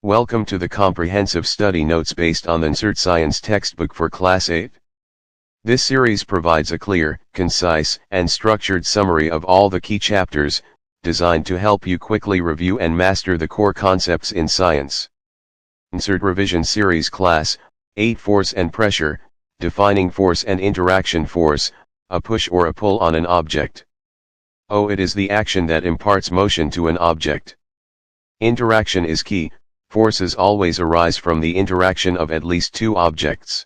Welcome to the comprehensive study notes based on the Ncert Science textbook for Class 8. This series provides a clear, concise, and structured summary of all the key chapters, designed to help you quickly review and master the core concepts in science. Ncert Revision Series Class 8 Force and Pressure, defining force and interaction. Force, a push or a pull on an object. It is the action that imparts motion to an object. Interaction is key. Forces always arise from the interaction of at least two objects.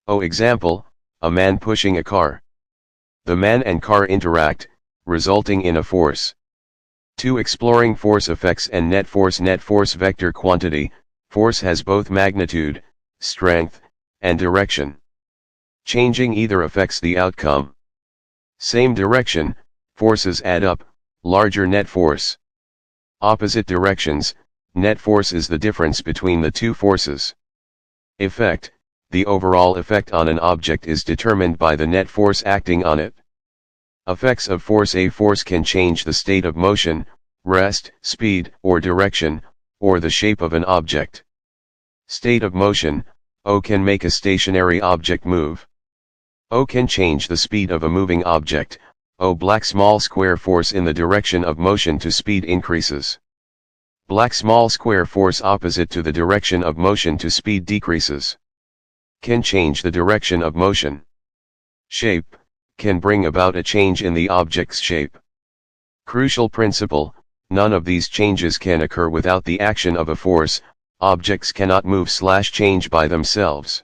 Example, a man pushing a car. The man and car interact, resulting in a force. 2. Exploring force effects and net force. Net force vector quantity. Force has both magnitude, strength, and direction. Changing either affects the outcome. Same direction, forces add up, larger net force. Opposite directions, net force is the difference between the two forces. Effect, the overall effect on an object is determined by the net force acting on it. Effects of force. A force can change the state of motion, rest, speed, or direction, or the shape of an object. State of motion, O can make a stationary object move. O can change the speed of a moving object. Black small square force in the direction of motion to speed increases. Black small square force opposite to the direction of motion to speed decreases. Can change the direction of motion. Shape, can bring about a change in the object's shape. Crucial principle, none of these changes can occur without the action of a force. Objects cannot move/change by themselves.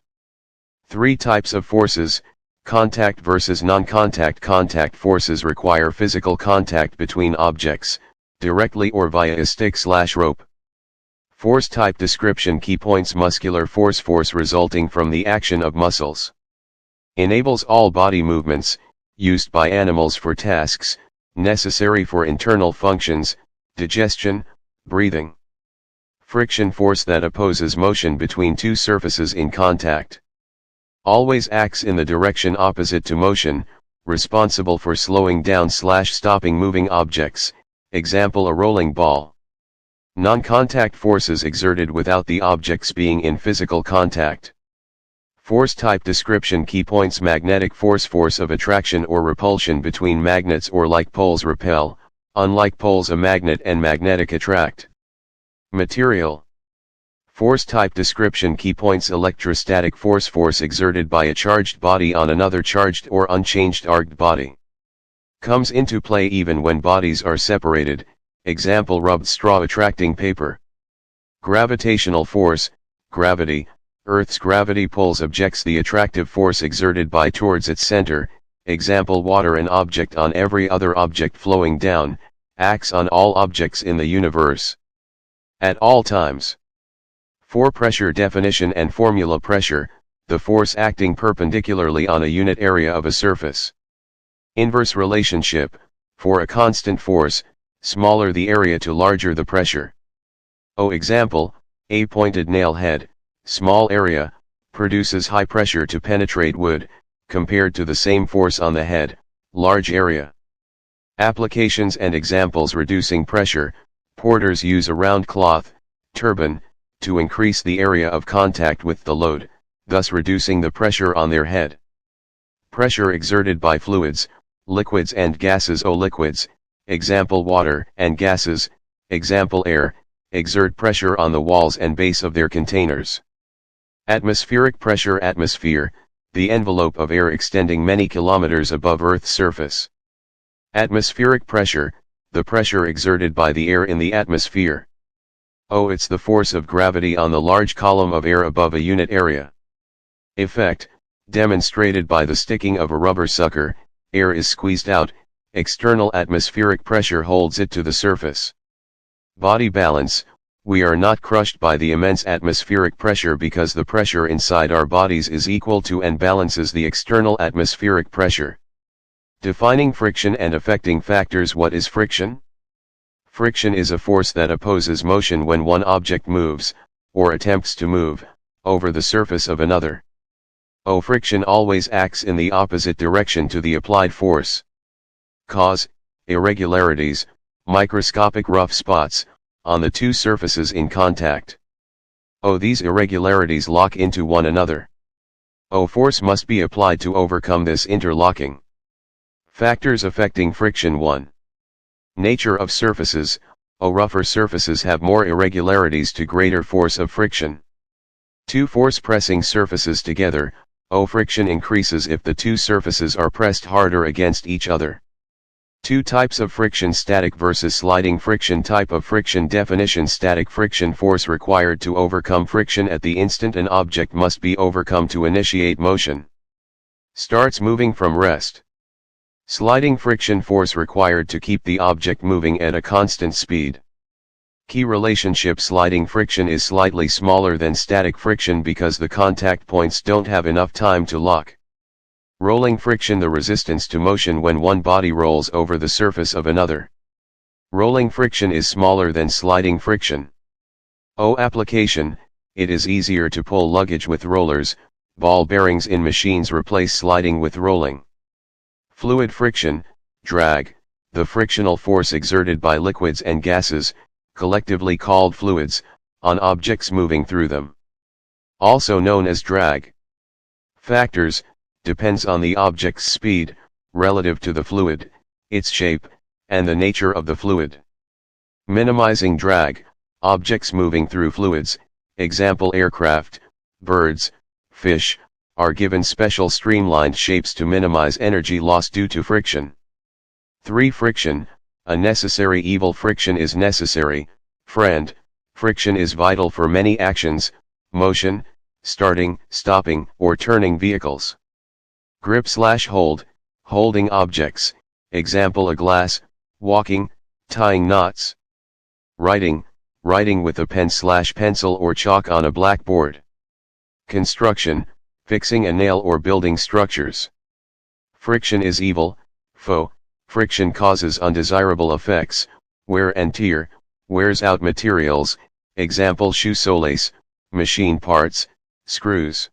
3 types of forces, contact versus non-contact. Contact forces require physical contact between objects, directly or via a stick/rope. Force type description. Key points. Muscular force. Force resulting from the action of muscles. Enables all body movements, used by animals for tasks, necessary for internal functions, digestion, breathing. Friction force that opposes motion between two surfaces in contact. Always acts in the direction opposite to motion, responsible for slowing down/stopping moving objects, example a rolling ball. Non-contact forces exerted without the objects being in physical contact. Force type description. Key points. Magnetic force. Force of attraction or repulsion between magnets or like poles repel, unlike poles a magnet and magnetic attract. Material. Force type description. Key points. Electrostatic force. Force exerted by a charged body on another charged or unchanged arced body. Comes into play even when bodies are separated, example rubbed straw attracting paper. Gravitational force, gravity. Earth's gravity pulls objects. The attractive force exerted by towards its center, example water. An object on every other object flowing down, acts on all objects in the universe. At all times. 4. Pressure definition and formula. Pressure, the force acting perpendicularly on a unit area of a surface. Inverse relationship, for a constant force, smaller the area to larger the pressure. Example, a pointed nail head, small area, produces high pressure to penetrate wood, compared to the same force on the head, large area. Applications and examples. Reducing pressure, porters use a round cloth, turbine, to increase the area of contact with the load, thus reducing the pressure on their head. Pressure exerted by fluids, liquids and gases. Liquids, example water, and gases, example air, exert pressure on the walls and base of their containers. Atmospheric pressure. Atmosphere, the envelope of air extending many kilometers above Earth's surface. Atmospheric pressure, the pressure exerted by the air in the atmosphere. It's the force of gravity on the large column of air above a unit area. Effect, demonstrated by the sticking of a rubber sucker, air is squeezed out, external atmospheric pressure holds it to the surface. Body balance, we are not crushed by the immense atmospheric pressure because the pressure inside our bodies is equal to and balances the external atmospheric pressure. Defining friction and affecting factors. What is friction? Friction is a force that opposes motion when one object moves, or attempts to move, over the surface of another. Friction always acts in the opposite direction to the applied force. Cause, irregularities, microscopic rough spots, on the two surfaces in contact. O these irregularities lock into one another. O force must be applied to overcome this interlocking. Factors affecting friction. 1. Nature of surfaces. O rougher surfaces have more irregularities to greater force of friction. 2. Force pressing surfaces together. O friction increases if the two surfaces are pressed harder against each other. 2 types of friction: static versus sliding friction. Type of friction definition: static friction, force required to overcome friction at the instant an object must be overcome to initiate motion. Starts moving from rest. Sliding friction, force required to keep the object moving at a constant speed. Key relationship: sliding friction is slightly smaller than static friction because the contact points don't have enough time to lock. Rolling friction, the resistance to motion when one body rolls over the surface of another. Rolling friction is smaller than sliding friction. O application: it is easier to pull luggage with rollers. Ball bearings in machines replace sliding with rolling. Fluid friction, drag, the frictional force exerted by liquids and gases, collectively called fluids, on objects moving through them. Also known as drag. Factors: depends on the object's speed, relative to the fluid, its shape, and the nature of the fluid. Minimizing drag, objects moving through fluids, example aircraft, birds, fish, are given special streamlined shapes to minimize energy loss due to friction. 3. Friction, a necessary evil. Friction is necessary, friend, friction is vital for many actions, motion, starting, stopping, or turning vehicles. Grip/hold, holding objects, example a glass, walking, tying knots. Writing, writing with a pen/pencil or chalk on a blackboard. Construction, fixing a nail or building structures. Friction is evil, foe, friction causes undesirable effects, wear and tear, wears out materials, example shoe soles, machine parts, screws.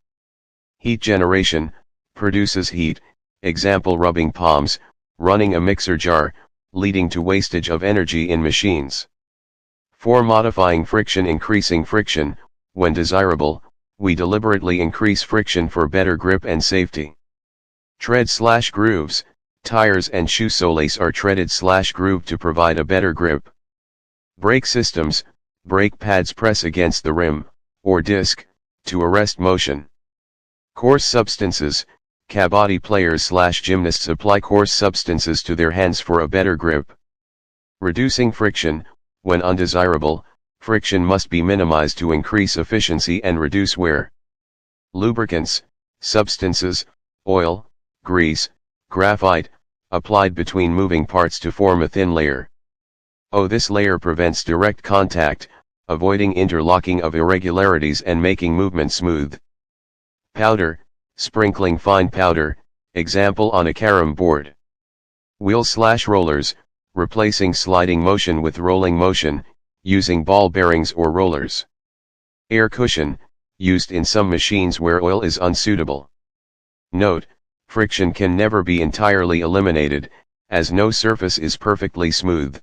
Heat generation, produces heat, example rubbing palms, running a mixer jar, leading to wastage of energy in machines. 4. Modifying friction, increasing friction, when desirable, we deliberately increase friction for better grip and safety. Tread/grooves, tires and shoe soles are treaded/grooved to provide a better grip. Brake systems, brake pads press against the rim, or disc, to arrest motion. Coarse substances, kabaddi players/gymnasts apply coarse substances to their hands for a better grip. Reducing friction, when undesirable, friction must be minimized to increase efficiency and reduce wear. Lubricants, substances, oil, grease, graphite, applied between moving parts to form a thin layer. This layer prevents direct contact, avoiding interlocking of irregularities and making movement smooth. Powder, sprinkling fine powder, example on a carom board. Wheels/rollers, replacing sliding motion with rolling motion, using ball bearings or rollers. Air cushion, used in some machines where oil is unsuitable. Note, friction can never be entirely eliminated, as no surface is perfectly smooth.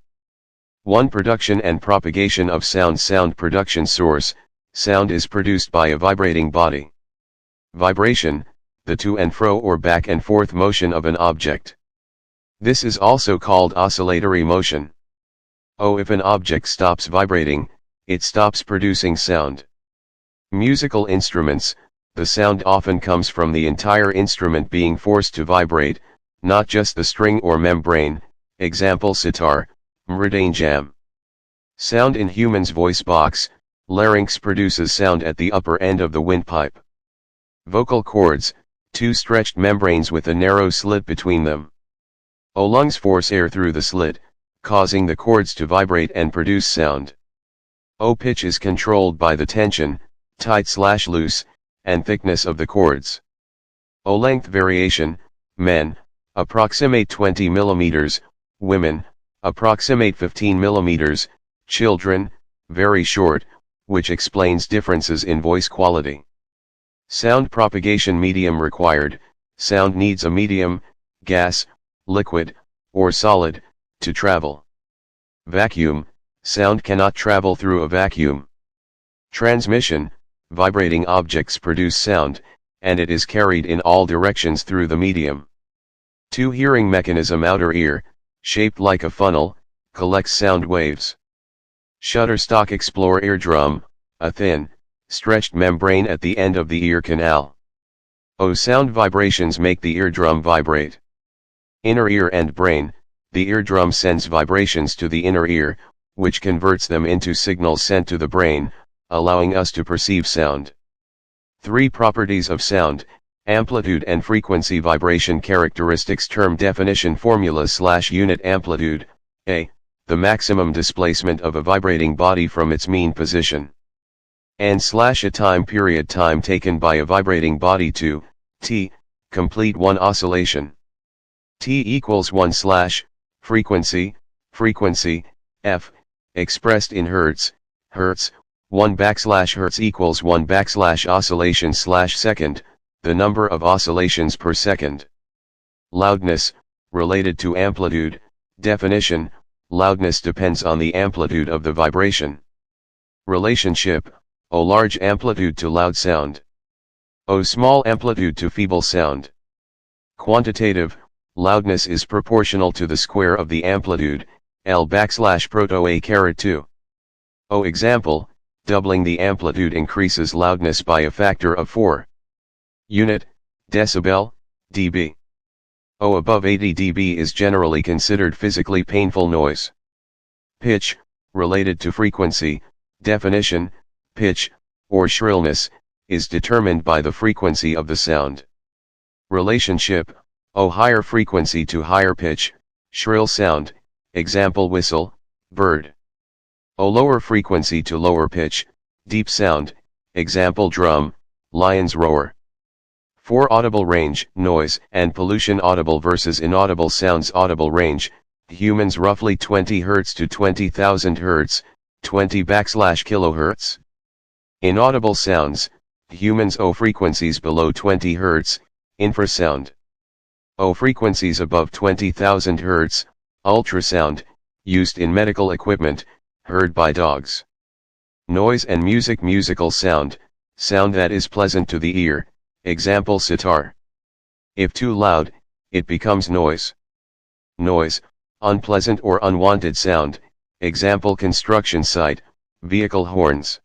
1. Production and propagation of sound. Sound production source, sound is produced by a vibrating body. Vibration, the to and fro or back and forth motion of an object. This is also called oscillatory motion. If an object stops vibrating, it stops producing sound. Musical instruments, the sound often comes from the entire instrument being forced to vibrate, not just the string or membrane, example sitar, mridangam. Sound in human's voice box, larynx produces sound at the upper end of the windpipe. Vocal cords, two stretched membranes with a narrow slit between them. Lungs force air through the slit, causing the cords to vibrate and produce sound. Pitch is controlled by the tension, tight/loose, and thickness of the cords. Length variation, men, approximate 20 mm, women, approximate 15 mm, children, very short, which explains differences in voice quality. Sound propagation medium required, sound needs a medium, gas, liquid, or solid, to travel. Vacuum, sound cannot travel through a vacuum. Transmission, vibrating objects produce sound, and it is carried in all directions through the medium. 2. Hearing mechanism. Outer ear, shaped like a funnel, collects sound waves. Shutterstock. Explore eardrum, a thin, stretched membrane at the end of the ear canal. Sound vibrations make the eardrum vibrate. Inner ear and brain, the eardrum sends vibrations to the inner ear, which converts them into signals sent to the brain, allowing us to perceive sound. 3. Properties of sound, amplitude and frequency. Vibration characteristics. Term definition. Formula/unit amplitude, A. The maximum displacement of a vibrating body from its mean position. N/a time period. Time taken by a vibrating body to, T, complete one oscillation. T equals 1/ frequency, F, expressed in Hertz, 1/Hertz equals 1/oscillation/second, the number of oscillations per second. Loudness, related to amplitude. Definition, loudness depends on the amplitude of the vibration. Relationship, O large amplitude to loud sound. O small amplitude to feeble sound. Quantitative, loudness is proportional to the square of the amplitude, L/proto A/2. Example, doubling the amplitude increases loudness by a factor of 4. Unit, decibel, dB. Above 80 dB is generally considered physically painful noise. Pitch, related to frequency. Definition, pitch, or shrillness, is determined by the frequency of the sound. Relationship, higher frequency to higher pitch, shrill sound, example whistle, bird. Lower frequency to lower pitch, deep sound, example drum, lion's roar. 4. Audible range, noise and pollution. Audible versus inaudible sounds. Audible range, humans roughly 20 Hz to 20,000 Hz, 20 /kHz. Inaudible sounds, humans frequencies below 20 Hz, infrasound. Frequencies above 20,000 Hz, ultrasound, used in medical equipment, heard by dogs. Noise and music. Musical sound, sound that is pleasant to the ear, example sitar. If too loud, it becomes noise. Noise, unpleasant or unwanted sound, example construction site, vehicle horns.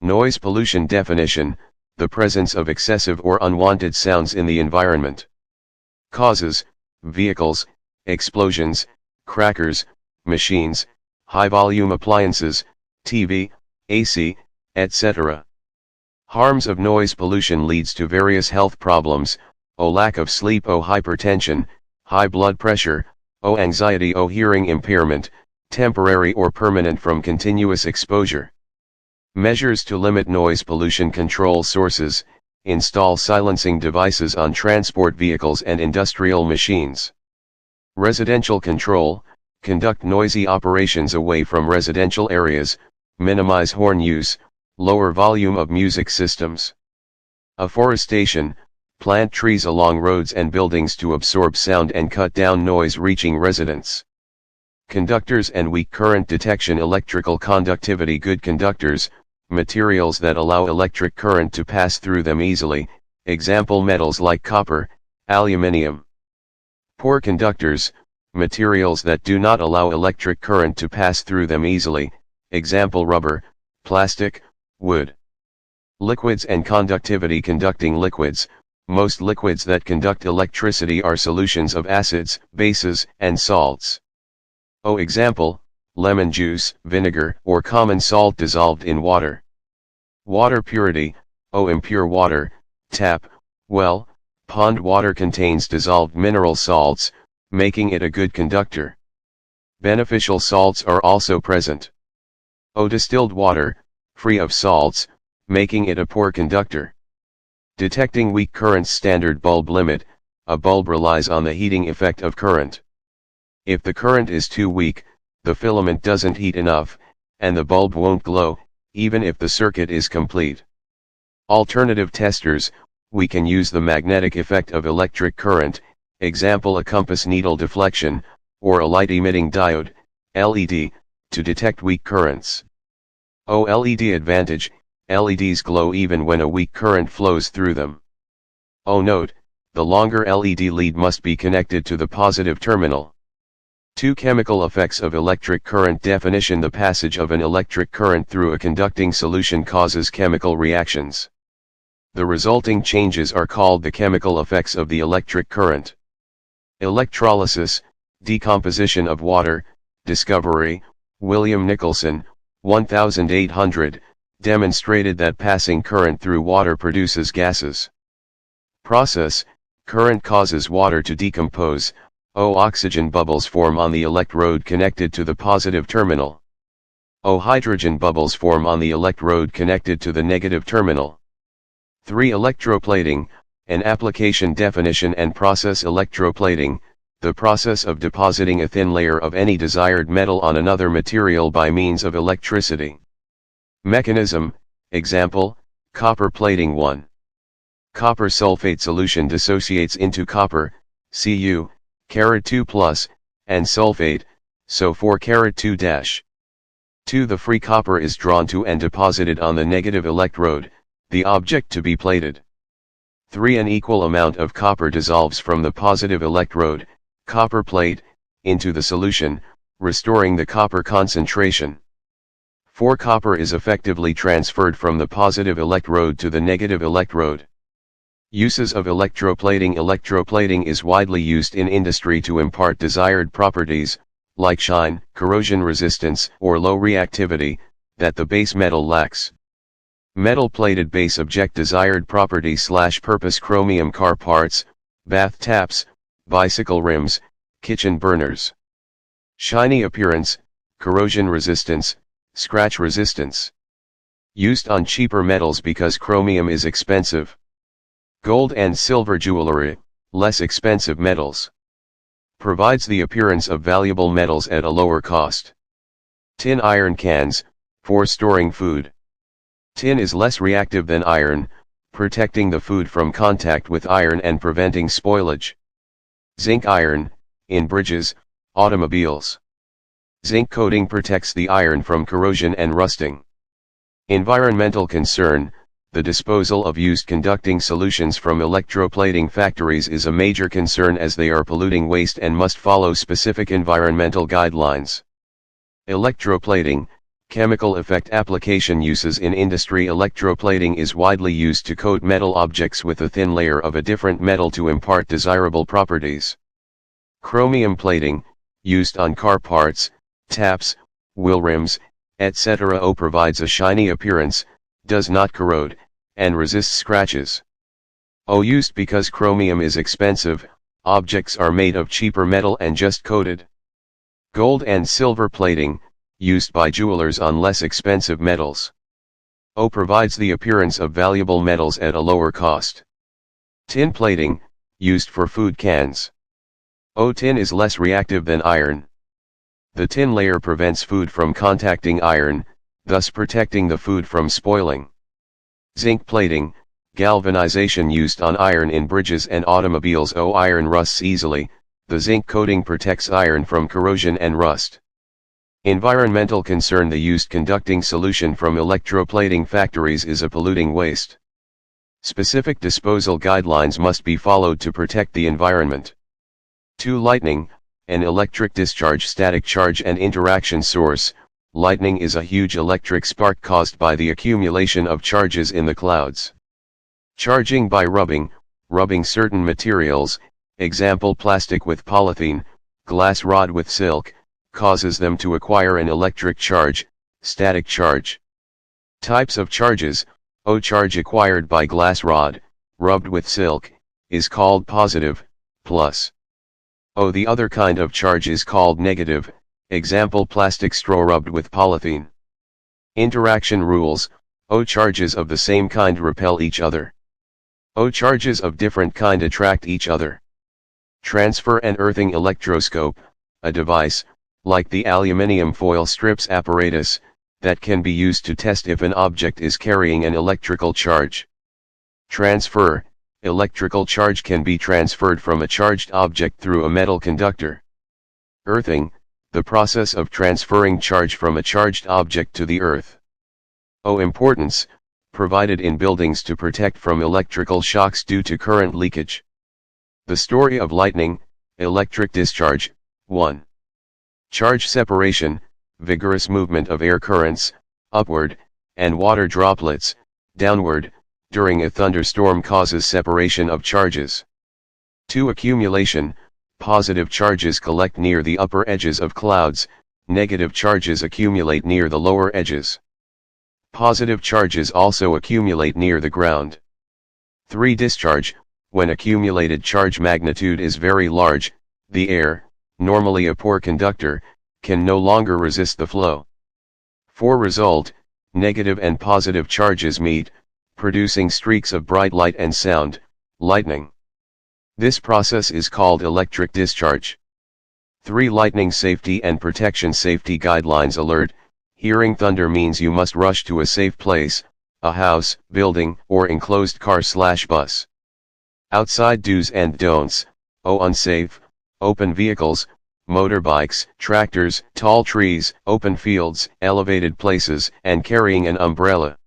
Noise pollution. Definition, the presence of excessive or unwanted sounds in the environment. Causes, vehicles, explosions, crackers, machines, high-volume appliances, TV, AC, etc. Harms of noise pollution leads to various health problems, lack of sleep, hypertension, high blood pressure, anxiety, hearing impairment, temporary or permanent from continuous exposure. Measures to limit noise pollution. Control sources, install silencing devices on transport vehicles and industrial machines. Residential control, conduct noisy operations away from residential areas, minimize horn use, lower volume of music systems. Afforestation, plant trees along roads and buildings to absorb sound and cut down noise reaching residents. Conductors and weak current detection. Electrical conductivity. Good conductors, materials that allow electric current to pass through them easily, example metals like copper, aluminium. Poor conductors, materials that do not allow electric current to pass through them easily, example rubber, plastic, wood. Liquids and conductivity. Conducting liquids, most liquids that conduct electricity are solutions of acids, bases, and salts. Example, lemon juice, vinegar, or common salt dissolved in water. Water purity, impure water, tap, well, pond water contains dissolved mineral salts, making it a good conductor. Beneficial salts are also present. Distilled water, free of salts, making it a poor conductor. Detecting weak currents. Standard bulb limit, a bulb relies on the heating effect of current. If the current is too weak, the filament doesn't heat enough, and the bulb won't glow, even if the circuit is complete. Alternative testers, we can use the magnetic effect of electric current, example a compass needle deflection, or a light-emitting diode, LED, to detect weak currents. LED advantage, LEDs glow even when a weak current flows through them. Oh note, the longer LED lead must be connected to the positive terminal. 2 Chemical effects of electric current definition. The passage of an electric current through a conducting solution causes chemical reactions. The resulting changes are called the chemical effects of the electric current. Electrolysis, decomposition of water. Discovery, William Nicholson, 1800, demonstrated that passing current through water produces gases. Process, current causes water to decompose. Oxygen bubbles form on the electrode connected to the positive terminal. Hydrogen bubbles form on the electrode connected to the negative terminal. 3 Electroplating, an application definition and process. Electroplating, the process of depositing a thin layer of any desired metal on another material by means of electricity. Mechanism, example, copper plating. 1. Copper sulfate solution dissociates into copper, Cu, 2+, and sulfate, so 4 2-. 2. The free copper is drawn to and deposited on the negative electrode, the object to be plated. 3. An equal amount of copper dissolves from the positive electrode, copper plate, into the solution, restoring the copper concentration. 4. Copper is effectively transferred from the positive electrode to the negative electrode. Uses of electroplating. Electroplating is widely used in industry to impart desired properties, like shine, corrosion resistance, or low reactivity, that the base metal lacks. Metal-plated base object desired property/purpose. Chromium car parts, bath taps, bicycle rims, kitchen burners. Shiny appearance, corrosion resistance, scratch resistance. Used on cheaper metals because chromium is expensive. Gold and silver jewelry, less expensive metals. Provides the appearance of valuable metals at a lower cost. Tin iron cans, for storing food. Tin is less reactive than iron, protecting the food from contact with iron and preventing spoilage. Zinc iron, in bridges, automobiles. Zinc coating protects the iron from corrosion and rusting. Environmental concern. The disposal of used conducting solutions from electroplating factories is a major concern as they are polluting waste and must follow specific environmental guidelines. Electroplating, chemical effect application. Uses in industry. Electroplating is widely used to coat metal objects with a thin layer of a different metal to impart desirable properties. Chromium plating, used on car parts, taps, wheel rims, etc. Provides a shiny appearance, does not corrode, and resists scratches. Used because chromium is expensive, objects are made of cheaper metal and just coated. Gold and silver plating, used by jewelers on less expensive metals. Provides the appearance of valuable metals at a lower cost. Tin plating, used for food cans. Tin is less reactive than iron. The tin layer prevents food from contacting iron, thus protecting the food from spoiling. Zinc plating, galvanization. Used on iron in bridges and automobiles. Iron rusts easily, the zinc coating protects iron from corrosion and rust. Environmental concern. The used conducting solution from electroplating factories is a polluting waste. Specific disposal guidelines must be followed to protect the environment. 2. Lightning, an electric discharge. Static charge and interaction source. Lightning is a huge electric spark caused by the accumulation of charges in the clouds. Charging by rubbing certain materials, example plastic with polythene, glass rod with silk, causes them to acquire an electric charge, static charge. Types of charges. Charge acquired by glass rod, rubbed with silk, is called positive, plus. The other kind of charge is called negative, example plastic straw rubbed with polythene. Interaction rules. Charges of the same kind repel each other. Charges of different kind attract each other. Transfer and earthing electroscope, a device, like the aluminium foil strips apparatus, that can be used to test if an object is carrying an electrical charge. Transfer, electrical charge can be transferred from a charged object through a metal conductor. Earthing, the process of transferring charge from a charged object to the earth. Importance, provided in buildings to protect from electrical shocks due to current leakage. The story of lightning, electric discharge. 1. Charge separation, vigorous movement of air currents, upward, and water droplets, downward, during a thunderstorm causes separation of charges. 2. Accumulation, positive charges collect near the upper edges of clouds, negative charges accumulate near the lower edges. Positive charges also accumulate near the ground. 3. Discharge, when accumulated charge magnitude is very large, the air, normally a poor conductor, can no longer resist the flow. 4. Result, negative and positive charges meet, producing streaks of bright light and sound, lightning. This process is called electric discharge. 3. Lightning safety and protection safety guidelines alert. Hearing thunder means you must rush to a safe place, a house, building, or enclosed car/bus. Outside do's and don'ts. Unsafe, open vehicles, motorbikes, tractors, tall trees, open fields, elevated places, and carrying an umbrella.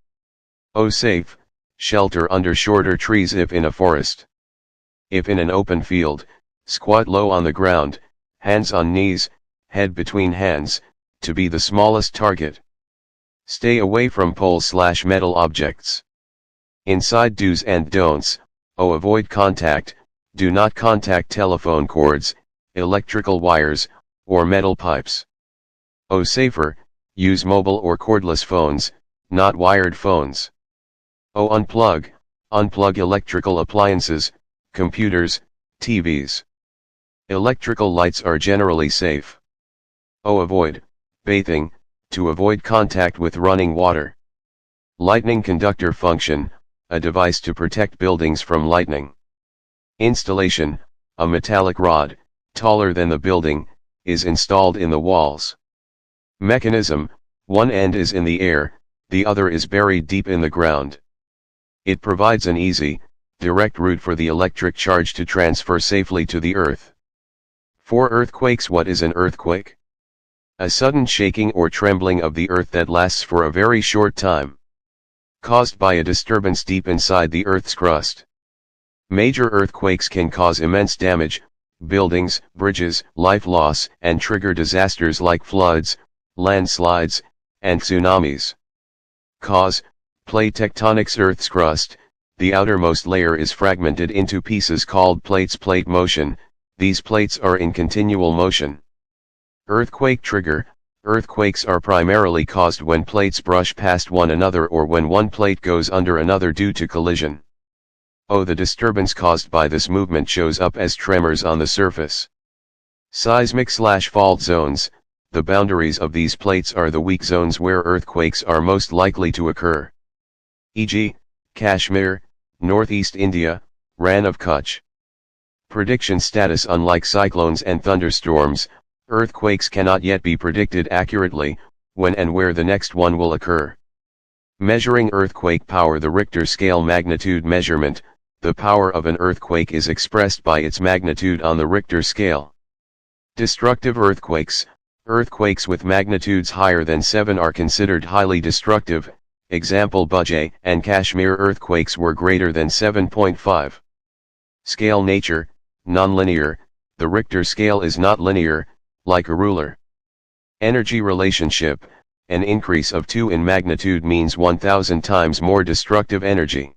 Safe, shelter under shorter trees if in a forest. If in an open field, squat low on the ground, hands on knees, head between hands, to be the smallest target. Stay away from poles/metal objects. Inside do's and don'ts. Avoid contact, do not contact telephone cords, electrical wires, or metal pipes. Safer, use mobile or cordless phones, not wired phones. Unplug electrical appliances, computers, TVs. Electrical lights are generally safe. Avoid bathing, to avoid contact with running water. Lightning conductor function, a device to protect buildings from lightning. Installation, a metallic rod, taller than the building, is installed in the walls. Mechanism, one end is in the air, the other is buried deep in the ground. It provides an easy, direct route for the electric charge to transfer safely to the earth. 4. Earthquakes. What is an earthquake? A sudden shaking or trembling of the earth that lasts for a very short time, caused by a disturbance deep inside the earth's crust. Major earthquakes can cause immense damage, buildings, bridges, life loss, and trigger disasters like floods, landslides, and tsunamis. Cause, plate tectonics. Earth's crust, the outermost layer is fragmented into pieces called plates. Plate motion, these plates are in continual motion. Earthquake trigger, earthquakes are primarily caused when plates brush past one another or when one plate goes under another due to collision. The disturbance caused by this movement shows up as tremors on the surface. Seismic/fault zones, the boundaries of these plates are the weak zones where earthquakes are most likely to occur. E.g., Kashmir, Northeast India, Rann of Kutch. Prediction status. Unlike cyclones and thunderstorms, earthquakes cannot yet be predicted accurately, when and where the next one will occur. Measuring earthquake power. The Richter scale magnitude measurement, the power of an earthquake is expressed by its magnitude on the Richter scale. Destructive earthquakes, earthquakes with magnitudes higher than 7 are considered highly destructive, example Bujay and Kashmir earthquakes were greater than 7.5. Scale nature, nonlinear, the Richter scale is not linear, like a ruler. Energy relationship, an increase of 2 in magnitude means 1,000 times more destructive energy.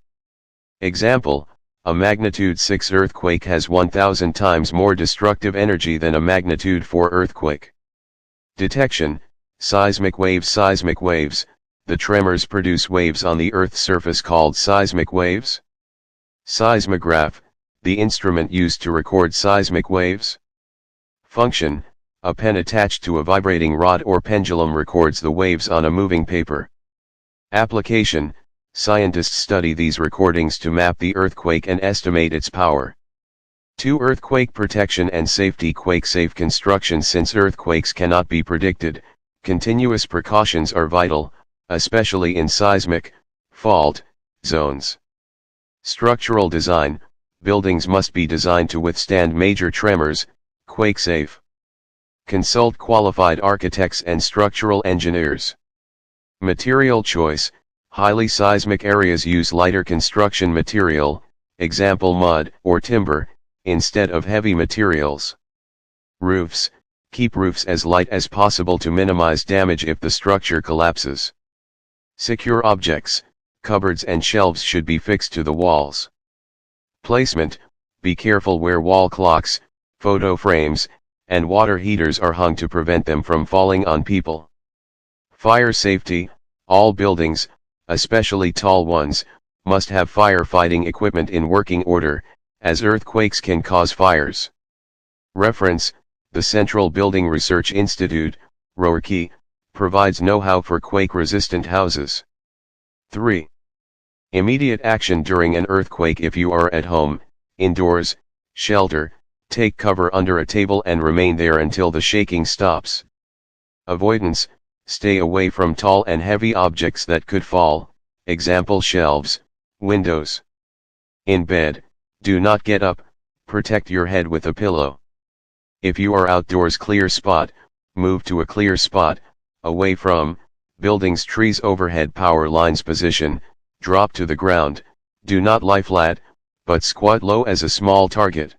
Example, a magnitude 6 earthquake has 1,000 times more destructive energy than a magnitude 4 earthquake. Detection, seismic waves. Seismic waves, the tremors produce waves on the Earth's surface called seismic waves. Seismograph, the instrument used to record seismic waves. Function, a pen attached to a vibrating rod or pendulum records the waves on a moving paper. Application, scientists study these recordings to map the earthquake and estimate its power. 2. Earthquake protection and safety. Quake-safe construction. Since earthquakes cannot be predicted, continuous precautions are vital, especially in seismic, fault, zones. Structural design, buildings must be designed to withstand major tremors, quake-safe. Consult qualified architects and structural engineers. Material choice, Highly seismic areas use lighter construction material, example mud or timber, instead of heavy materials. Roofs, keep roofs as light as possible to minimize damage if the structure collapses. Secure objects, cupboards and shelves should be fixed to the walls. Placement, be careful where wall clocks, photo frames, and water heaters are hung to prevent them from falling on people. Fire safety, all buildings, especially tall ones, must have firefighting equipment in working order, as earthquakes can cause fires. Reference, the Central Building Research Institute, RORKI, provides know-how for quake-resistant houses. 3. Immediate action during an earthquake. If you are at home, indoors, shelter, take cover under a table and remain there until the shaking stops. Avoidance, stay away from tall and heavy objects that could fall, example shelves, windows. In bed, do not get up, protect your head with a pillow. If you are outdoors, clear spot, move to a clear spot, away from buildings, trees, overhead power lines. Position, drop to the ground, do not lie flat, but squat low as a small target.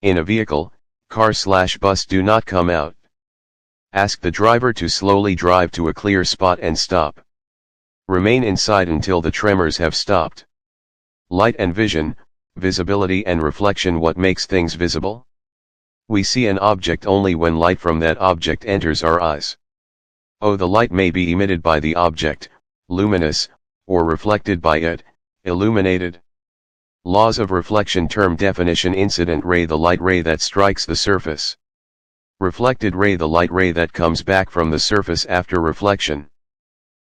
In a vehicle, car/bus, do not come out. Ask the driver to slowly drive to a clear spot and stop. Remain inside until the tremors have stopped. Light and vision, visibility and reflection. What makes things visible? We see an object only when light from that object enters our eyes. The light may be emitted by the object, luminous, or reflected by it, illuminated. Laws of reflection. Term definition: incident ray, the light ray that strikes the surface. Reflected ray, the light ray that comes back from the surface after reflection.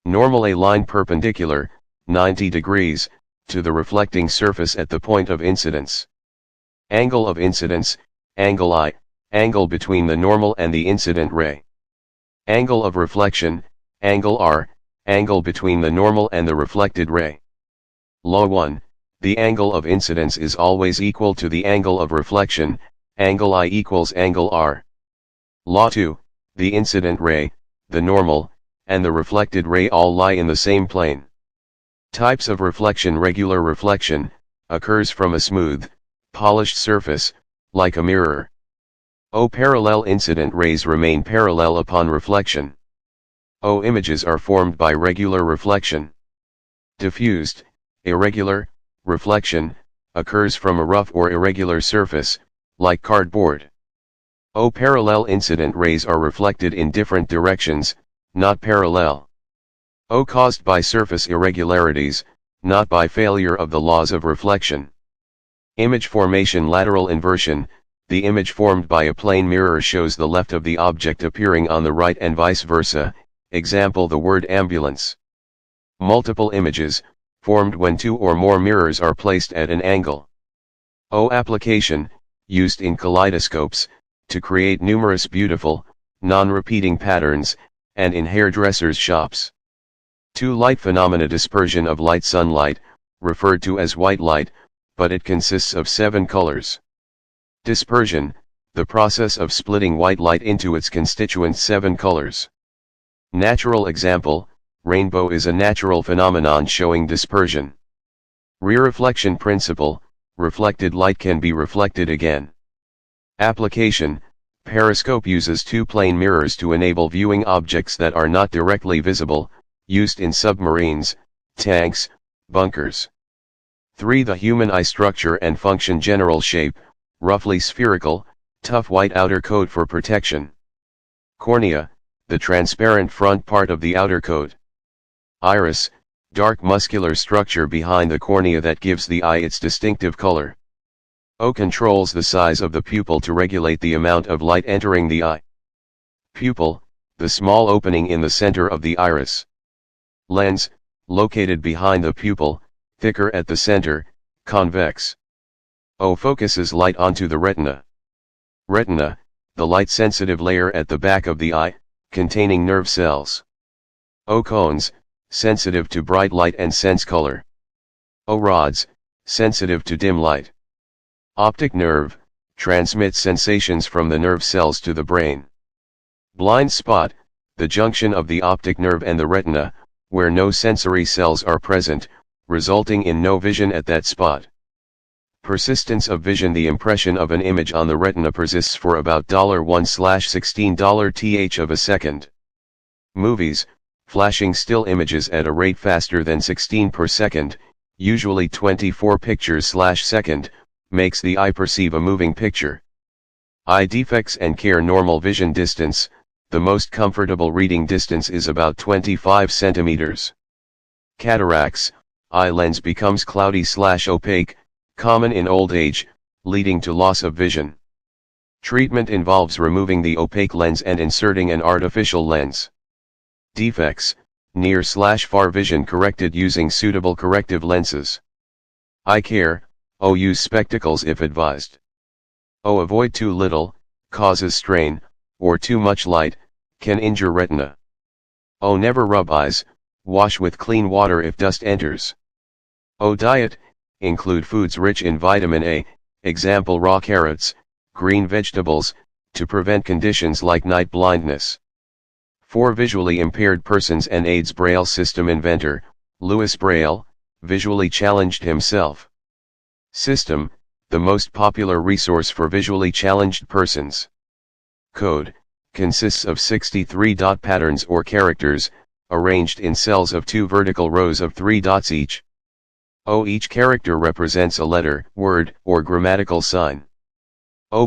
Normal, a line perpendicular, 90 degrees, to the reflecting surface at the point of incidence. Angle of incidence, angle I, angle between the normal and the incident ray. Angle of reflection, angle R, angle between the normal and the reflected ray. Law 1, the angle of incidence is always equal to the angle of reflection, angle I equals angle R. Law 2, the incident ray, the normal, and the reflected ray all lie in the same plane. Types of reflection. Regular reflection occurs from a smooth, polished surface, like a mirror. Parallel incident rays remain parallel upon reflection. Images are formed by regular reflection. Diffused, irregular, reflection occurs from a rough or irregular surface, like cardboard. Parallel incident rays are reflected in different directions, not parallel. Caused by surface irregularities, not by failure of the laws of reflection. Image formation. Lateral inversion, the image formed by a plane mirror shows the left of the object appearing on the right and vice versa, example the word ambulance. Multiple images, formed when two or more mirrors are placed at an angle. Application, used in kaleidoscopes, to create numerous beautiful, non-repeating patterns, and in hairdressers' shops. 2. Light phenomena. Dispersion of light. Sunlight, referred to as white light, but it consists of 7 colors. Dispersion, the process of splitting white light into its constituent 7 colors. Natural example, rainbow is a natural phenomenon showing dispersion. Re-reflection principle, reflected light can be reflected again. Application, periscope uses 2 plane mirrors to enable viewing objects that are not directly visible, used in submarines, tanks, bunkers. 3. The human eye. Structure and function. General shape, roughly spherical, tough white outer coat for protection. Cornea, the transparent front part of the outer coat. Iris, dark muscular structure behind the cornea that gives the eye its distinctive color. Controls the size of the pupil to regulate the amount of light entering the eye. Pupil, the small opening in the center of the iris. Lens, located behind the pupil, thicker at the center, convex. Focuses light onto the retina. Retina, the light-sensitive layer at the back of the eye, containing nerve cells. Cones, sensitive to bright light and sense color. Rods, sensitive to dim light. Optic nerve, transmits sensations from the nerve cells to the brain. Blind spot, the junction of the optic nerve and the retina, where no sensory cells are present, resulting in no vision at that spot. Persistence of vision. The impression of an image on the retina persists for about 1/16 th of a second. Movies, flashing still images at a rate faster than 16 per second, usually 24 pictures/second, makes the eye perceive a moving picture. Eye defects and care. Normal vision distance, the most comfortable reading distance is about 25 centimeters. Cataracts, eye lens becomes cloudy/opaque, common in old age, leading to loss of vision. Treatment involves removing the opaque lens and inserting an artificial lens. Defects, near/far vision corrected using suitable corrective lenses. Eye care, use spectacles if advised. Avoid too little, causes strain, or too much light, can injure retina. Never rub eyes, wash with clean water if dust enters. Diet, include foods rich in vitamin A, example raw carrots, green vegetables, to prevent conditions like night blindness. For visually impaired persons and aids. Braille system inventor, Louis Braille, visually challenged himself. System, the most popular resource for visually challenged persons. Code, consists of 63 dot patterns or characters, arranged in cells of 2 vertical rows of 3 dots each. Each character represents a letter, word, or grammatical sign.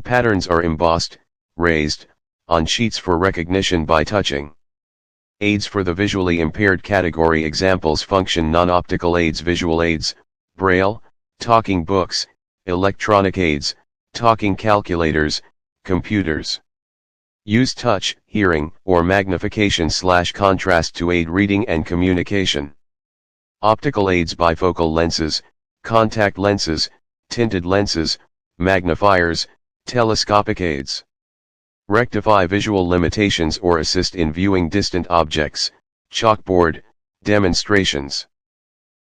Patterns are embossed, raised, on sheets for recognition by touching. Aids for the visually impaired category. Examples: function non-optical aids, visual aids, Braille, talking books, electronic aids, talking calculators, computers. Use touch, hearing, or magnification/contrast to aid reading and communication. Optical aids: bifocal lenses, contact lenses, tinted lenses, magnifiers, telescopic aids. Rectify visual limitations or assist in viewing distant objects, chalkboard, demonstrations.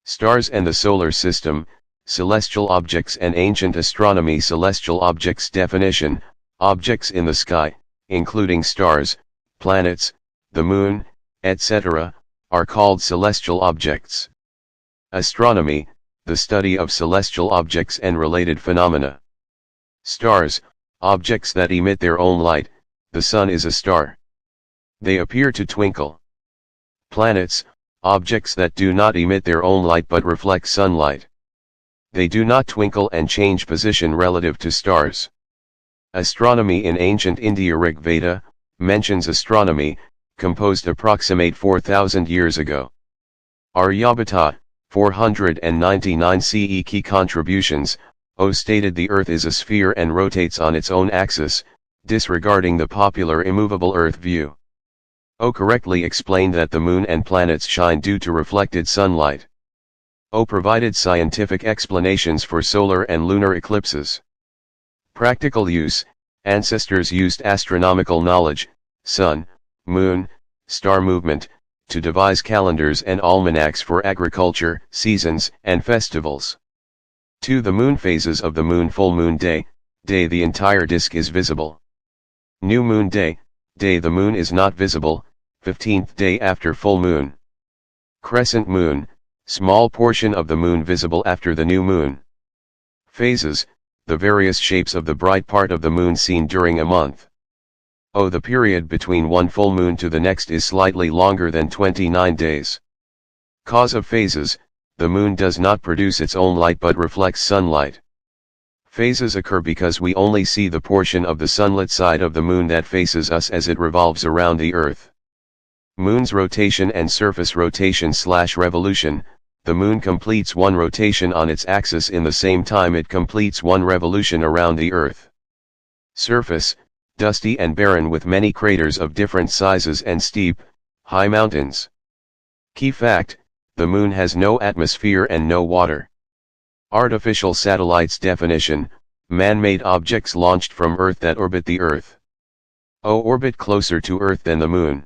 Stars and the solar system, celestial objects and ancient astronomy. Celestial objects definition: objects in the sky, including stars, planets, the moon, etc., are called celestial objects. Astronomy, the study of celestial objects and related phenomena. Stars, objects that emit their own light. The sun is a star. They appear to twinkle. Planets, objects that do not emit their own light but reflect sunlight. They do not twinkle and change position relative to stars. Astronomy in ancient India. Rig Veda mentions astronomy, composed approximate 4,000 years ago. Aryabhata, 499 CE. Key contributions: stated the Earth is a sphere and rotates on its own axis, disregarding the popular immovable Earth view. Correctly explained that the moon and planets shine due to reflected sunlight. Provided scientific explanations for solar and lunar eclipses. Practical use: ancestors used astronomical knowledge, sun, moon, star movement, to devise calendars and almanacs for agriculture, seasons, and festivals. 2. The moon phases of the moon: full moon day, the entire disk is visible. New moon day, the moon is not visible, 15th day after full moon. Crescent moon, small portion of the moon visible after the new moon. Phases, the various shapes of the bright part of the moon seen during a month. The period between one full moon to the next is slightly longer than 29 days. Cause of phases: the moon does not produce its own light but reflects sunlight. Phases occur because we only see the portion of the sunlit side of the moon that faces us as it revolves around the Earth. Moon's rotation and surface rotation/revolution: the moon completes one rotation on its axis in the same time it completes one revolution around the Earth. Surface, dusty and barren with many craters of different sizes and steep, high mountains. Key fact: the moon has no atmosphere and no water. Artificial satellites definition: man-made objects launched from Earth that orbit the Earth. Orbit closer to Earth than the moon.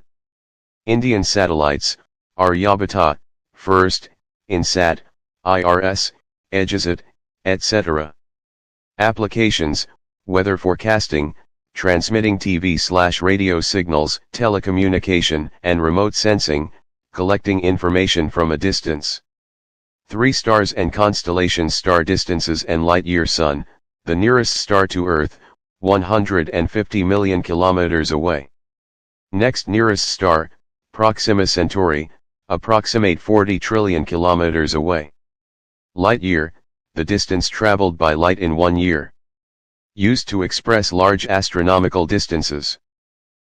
Indian satellites: Aryabhata, first, Ncert, IRS, Ejazat, etc. Applications: weather forecasting, transmitting TV/radio signals, telecommunication and remote sensing, collecting information from a distance. 3 stars and constellations: star distances and light-year. Sun, the nearest star to Earth, 150 million kilometers away. Next nearest star, Proxima Centauri, approximate 40 trillion kilometers away. Light-year, the distance traveled by light in 1 year. Used to express large astronomical distances.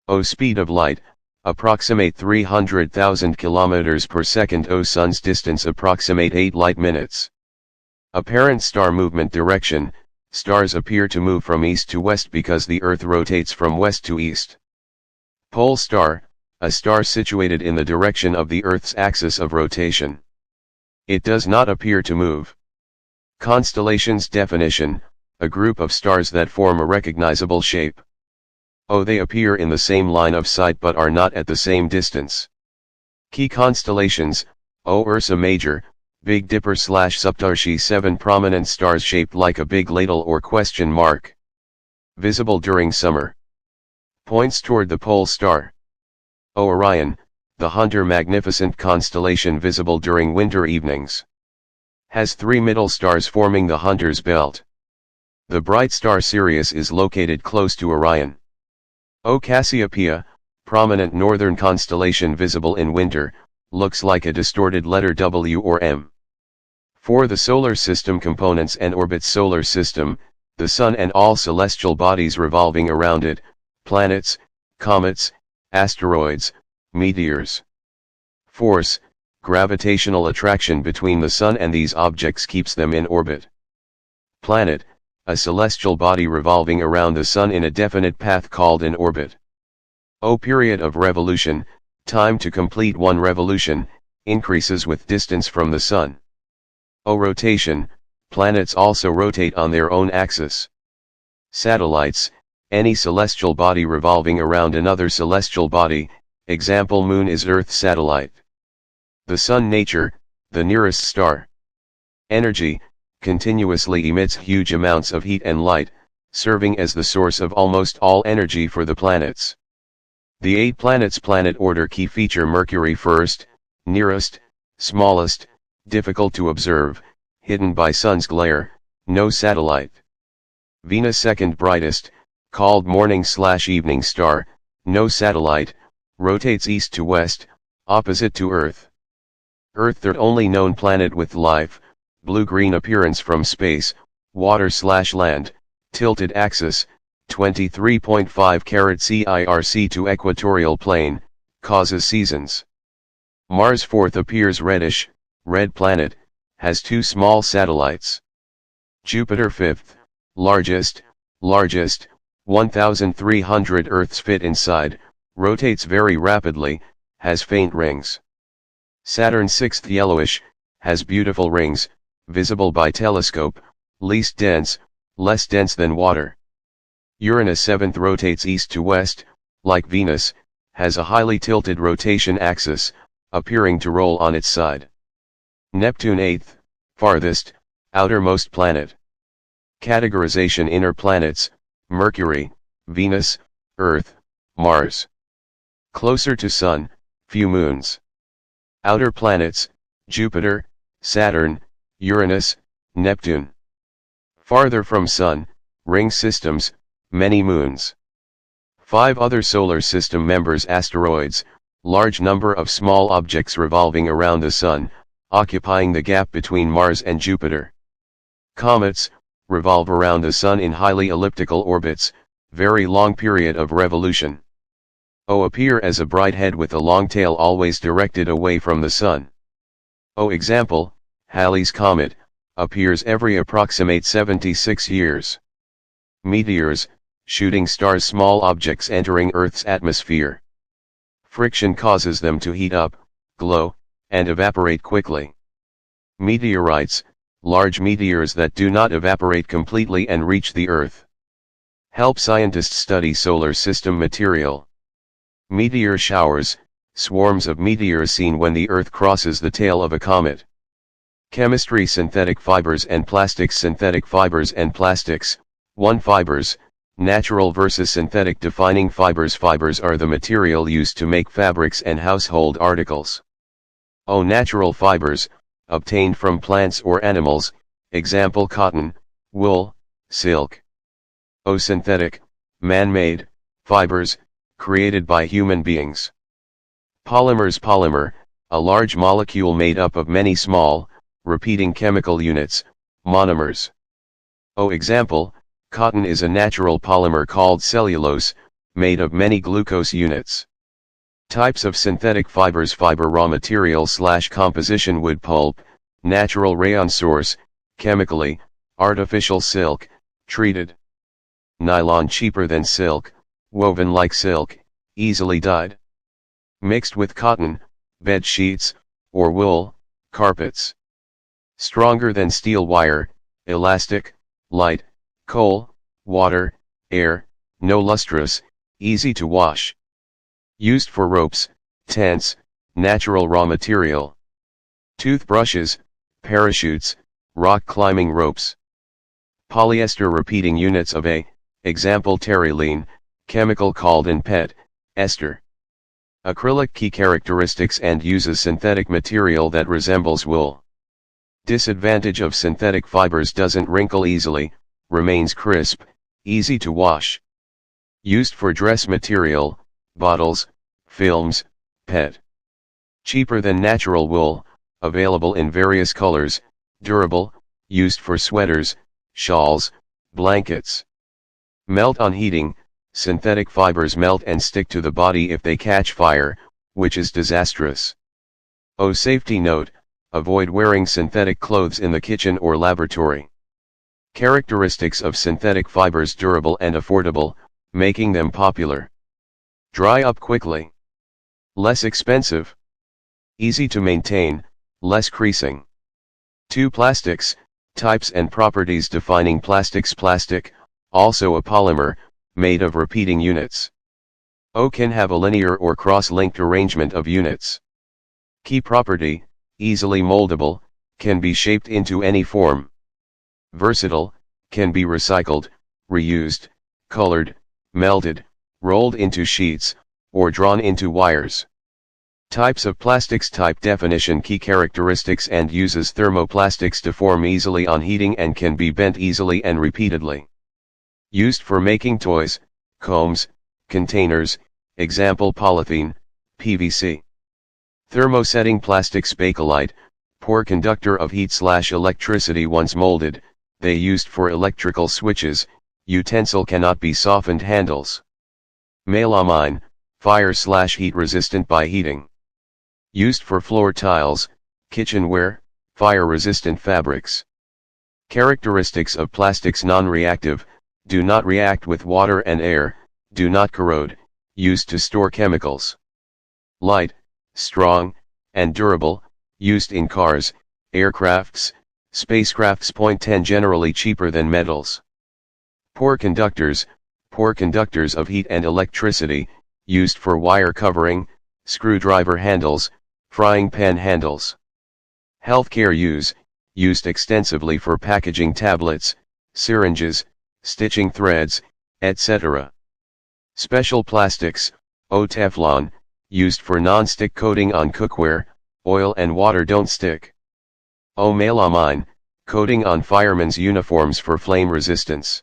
O speed of light, approximate 300,000 kilometers per second. O sun's distance approximate 8 light minutes. Apparent star movement direction, stars appear to move from east to west because the Earth rotates from west to east. Pole star, a star situated in the direction of the Earth's axis of rotation. It does not appear to move. Constellations definition, a group of stars that form a recognizable shape. O they appear in the same line of sight but are not at the same distance. Key constellations: O Ursa Major, Big Dipper / Saptarshi. 7 prominent stars shaped like a big ladle or question mark. Visible during summer. Points toward the pole star. O Orion, the Hunter magnificent constellation visible during winter evenings. Has 3 middle stars forming the Hunter's belt. The bright star Sirius is located close to Orion. O Cassiopeia, prominent northern constellation visible in winter, looks like a distorted letter W or M. For the solar system components and orbits: solar system, the Sun and all celestial bodies revolving around it, planets, comets, asteroids, meteors. Force, gravitational attraction between the Sun and these objects keeps them in orbit. Planet, a celestial body revolving around the Sun in a definite path called an orbit. O period of revolution, time to complete one revolution, increases with distance from the Sun. O rotation, planets also rotate on their own axis. Satellites, any celestial body revolving around another celestial body, example Moon is Earth's satellite. The Sun nature, the nearest star. Energy, continuously emits huge amounts of heat and light, serving as the source of almost all energy for the planets. The 8 planets planet order: key feature: Mercury first, nearest, smallest, difficult to observe, hidden by Sun's glare, no satellite. Venus second brightest, called morning/evening star, no satellite, rotates east to west, opposite to Earth. Earth third only known planet with life, blue-green appearance from space, water/land, tilted axis, 23.5 carat CIRC to equatorial plane, causes seasons. Mars fourth appears reddish, red planet, has 2 small satellites. Jupiter fifth, largest, 1,300 Earths fit inside, rotates very rapidly, has faint rings. Saturn sixth yellowish, has beautiful rings, visible by telescope, least dense, less dense than water. Uranus seventh rotates east to west, like Venus, has a highly tilted rotation axis, appearing to roll on its side. Neptune eighth, farthest, outermost planet. Categorization: inner planets, Mercury, Venus, Earth, Mars. Closer to Sun, few moons. Outer planets, Jupiter, Saturn, Uranus, Neptune. Farther from Sun, ring systems, many moons. 5 other solar system members: asteroids, large number of small objects revolving around the Sun, occupying the gap between Mars and Jupiter. Comets, revolve around the Sun in highly elliptical orbits, very long period of revolution. O appear as a bright head with a long tail always directed away from the Sun. O example, Halley's Comet, appears every approximate 76 years. Meteors, shooting stars, small objects entering Earth's atmosphere. Friction causes them to heat up, glow, and evaporate quickly. Meteorites, large meteors that do not evaporate completely and reach the Earth. Help scientists study solar system material. Meteor showers, swarms of meteors seen when the Earth crosses the tail of a comet. Chemistry: synthetic fibers and plastics. Synthetic fibers and plastics. 1. Fibers, natural versus synthetic. Defining fibers: fibers are the material used to make fabrics and household articles. O. Natural fibers, obtained from plants or animals, example cotton, wool, silk. O. Synthetic, man-made, fibers, created by human beings. Polymers. Polymer, a large molecule made up of many small, repeating chemical units, monomers. O. Example, cotton is a natural polymer called cellulose, made of many glucose units. Types of synthetic fibers. Fiber raw material / composition. Wood pulp, natural rayon source, chemically, artificial silk, treated. Nylon, cheaper than silk, woven like silk, easily dyed. Mixed with cotton, bed sheets, or wool, carpets. Stronger than steel wire, elastic, light, coal, water, air, no lustrous, easy to wash. Used for ropes, tents, natural raw material. Toothbrushes, parachutes, rock climbing ropes. Polyester, repeating units of a, example terylene, chemical called in PET, ester. Acrylic. Key characteristics and uses. Synthetic material that resembles wool. Disadvantage of synthetic fibers: doesn't wrinkle easily, remains crisp, easy to wash. Used for dress material, bottles, films, PET. Cheaper than natural wool, available in various colors, durable, used for sweaters, shawls, blankets. Melt on heating. Synthetic fibers melt and stick to the body if they catch fire, which is disastrous. O. Safety note, avoid wearing synthetic clothes in the kitchen or laboratory. Characteristics of synthetic fibers: durable and affordable, making them popular. Dry up quickly. Less expensive. Easy to maintain, less creasing. 2. Plastics, types and properties. Defining plastics: plastic, also a polymer, made of repeating units. O. Can have a linear or cross-linked arrangement of units. Key property: easily moldable, can be shaped into any form. Versatile, can be recycled, reused, colored, melted, rolled into sheets, or drawn into wires. Types of plastics. Type definition. Key characteristics and uses. Thermoplastics deform easily on heating and can be bent easily and repeatedly. Used for making toys, combs, containers, example polythene, PVC. Thermosetting plastics. Bakelite, poor conductor of heat / electricity. Once molded, they used for electrical switches, utensil cannot be softened. Handles. Melamine, fire / heat resistant by heating. Used for floor tiles, kitchenware, fire resistant fabrics. Characteristics of plastics: non-reactive, do not react with water and air, do not corrode, used to store chemicals. Light, strong, and durable, used in cars, aircrafts, spacecrafts. 10. Generally cheaper than metals. Poor conductors of heat and electricity, used for wire covering, screwdriver handles, frying pan handles. Healthcare use, used extensively for packaging tablets, syringes, stitching threads, etc. Special plastics. O. Teflon, used for non-stick coating on cookware, oil and water don't stick. O. Melamine, coating on firemen's uniforms for flame resistance.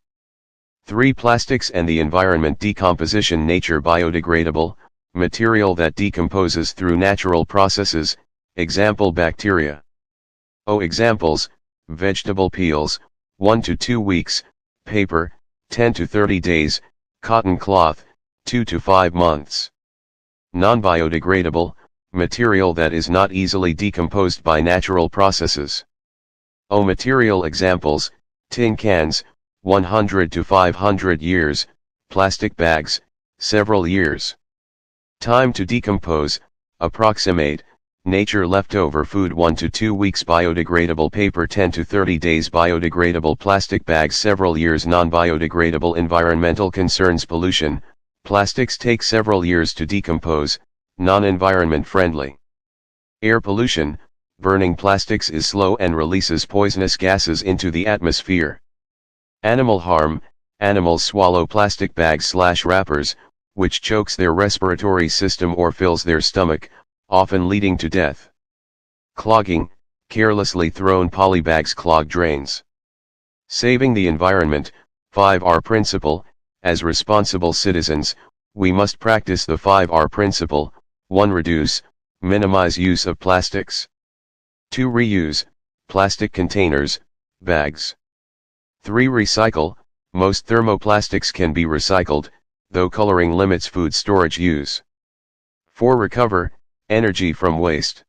3. Plastics and the environment. Decomposition. Nature: biodegradable, material that decomposes through natural processes, example bacteria. O. Examples: vegetable peels, 1 to 2 weeks, paper, 10 to 30 days, cotton cloth, 2 to 5 months. Non-biodegradable, material that is not easily decomposed by natural processes. O. Material examples: tin cans, 100 to 500 years, plastic bags, several years. Time to decompose, approximate, nature: leftover food 1 to 2 weeks, biodegradable paper 10 to 30 days, biodegradable plastic bags several years, non-biodegradable. Environmental concerns: pollution, plastics take several years to decompose, non-environment friendly. Air pollution, burning plastics is slow and releases poisonous gases into the atmosphere. Animal harm, animals swallow plastic bags / wrappers, which chokes their respiratory system or fills their stomach, often leading to death. Clogging, carelessly thrown polybags clog drains. Saving the environment, 5R principle. As responsible citizens, we must practice the 5R principle. 1. Reduce, minimize use of plastics. 2. Reuse, plastic containers, bags. 3. Recycle, most thermoplastics can be recycled, though coloring limits food storage use. 4. Recover, energy from waste.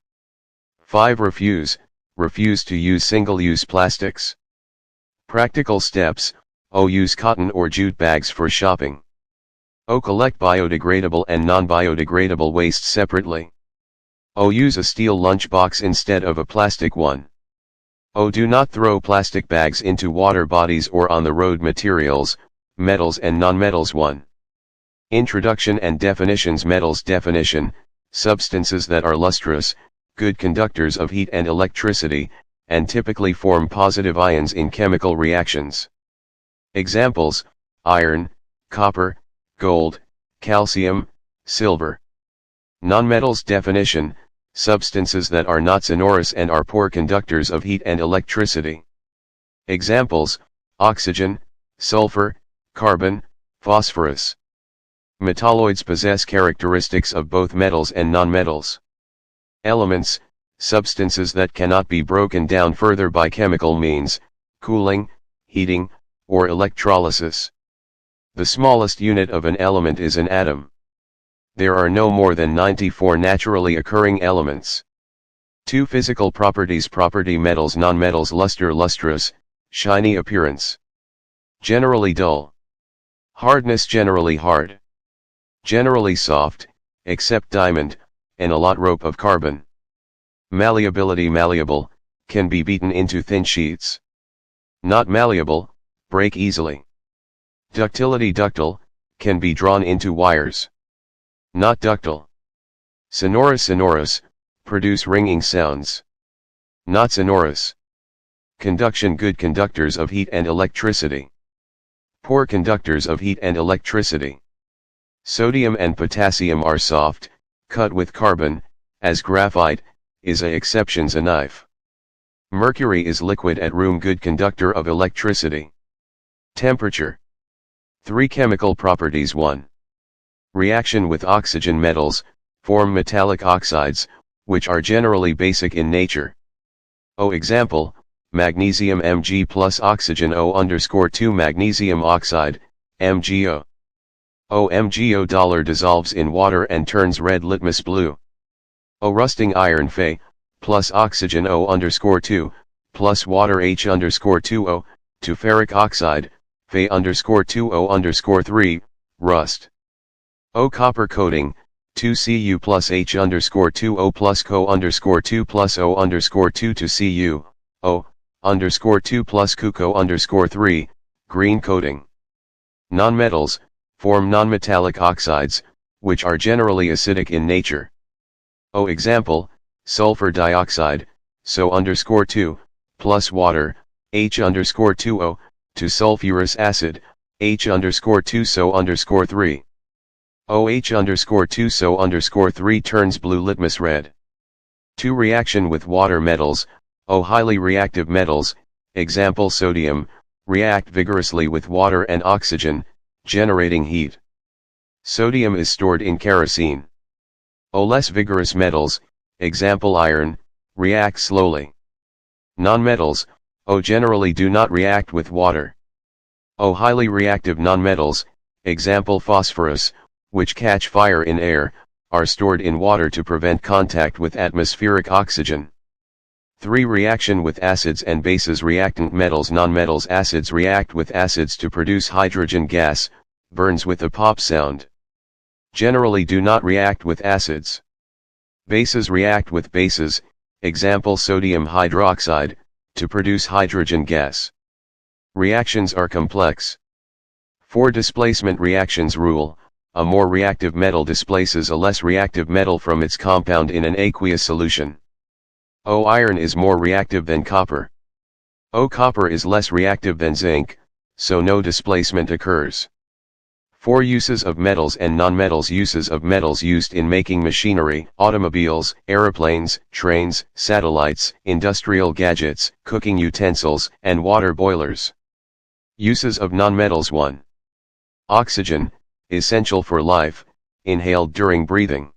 5. Refuse, refuse to use single-use plastics. Practical steps. Use cotton or jute bags for shopping. Collect biodegradable and non-biodegradable waste separately. Use a steel lunchbox instead of a plastic one. Do not throw plastic bags into water bodies or on the road. Materials, metals and nonmetals. 1. Introduction and definitions. Metals definition: substances that are lustrous, good conductors of heat and electricity, and typically form positive ions in chemical reactions. Examples: iron, copper, gold, calcium, silver. Nonmetals definition: substances that are not sonorous and are poor conductors of heat and electricity. Examples: oxygen, sulfur, carbon, phosphorus. Metalloids possess characteristics of both metals and nonmetals. Elements: substances that cannot be broken down further by chemical means, cooling, heating, or electrolysis. The smallest unit of an element is an atom. There are no more than 94 naturally occurring elements. 2. Physical properties. Property: metals, nonmetals. Luster, lustrous, shiny appearance. Generally dull. Hardness: generally hard. Generally soft, except diamond, and a lot rope of carbon. Malleability: malleable, can be beaten into thin sheets. Not malleable, break easily. Ductility: ductile, can be drawn into wires. Not ductile. Sonorous: sonorous, produce ringing sounds. Not sonorous. Conduction: good conductors of heat and electricity. Poor conductors of heat and electricity. Sodium and potassium are soft, cut with carbon, as graphite is a exceptions a knife. Mercury is liquid at room, good conductor of electricity. Temperature. 3. Chemical properties. 1. Reaction with oxygen. Metals form metallic oxides, which are generally basic in nature. Example: magnesium Mg plus oxygen O_2 magnesium oxide, MgO. MgO dissolves in water and turns red litmus blue. Rusting iron Fe plus oxygen O_2 plus water H_2O to ferric oxide, Fe_2O_3, rust. Copper coating, 2Cu plus H_2O plus Co_2 plus O_2 to Cu, O_2 plus Cu_3, green coating. Nonmetals form nonmetallic oxides, which are generally acidic in nature. Example: sulfur dioxide, So_2, plus water, H_2O, to sulfurous acid, H_2 So_3. OH_2 So_3 turns blue litmus red. 2. Reaction with water. Metals, highly reactive metals, example sodium, react vigorously with water and oxygen, generating heat. Sodium is stored in kerosene. Less vigorous metals, example iron, react slowly. Nonmetals, generally do not react with water. Highly reactive nonmetals, example phosphorus, which catch fire in air, are stored in water to prevent contact with atmospheric oxygen. 3. Reaction with acids and bases. Reactant metals. Nonmetals. Acids react with acids to produce hydrogen gas, burns with a pop sound. Generally do not react with acids. Bases react with bases, example sodium hydroxide, to produce hydrogen gas. Reactions are complex. 4. Displacement reactions rule: a more reactive metal displaces a less reactive metal from its compound in an aqueous solution. Iron is more reactive than copper. Copper is less reactive than zinc, so no displacement occurs. 4 Uses of metals and nonmetals. Uses of metals used in making machinery, automobiles, aeroplanes, trains, satellites, industrial gadgets, cooking utensils, and water boilers. Uses of nonmetals. 1. Oxygen, essential for life, inhaled during breathing.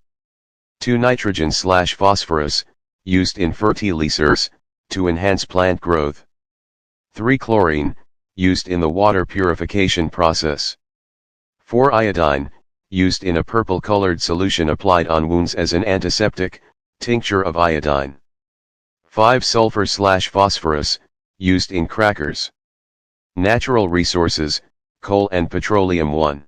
2. Nitrogen/phosphorus, used in fertilizers, to enhance plant growth. 3. Chlorine, used in the water purification process. 4. Iodine, used in a purple-colored solution applied on wounds as an antiseptic, tincture of iodine. 5. Sulfur/phosphorus, used in crackers. Natural resources, coal and petroleum. 1.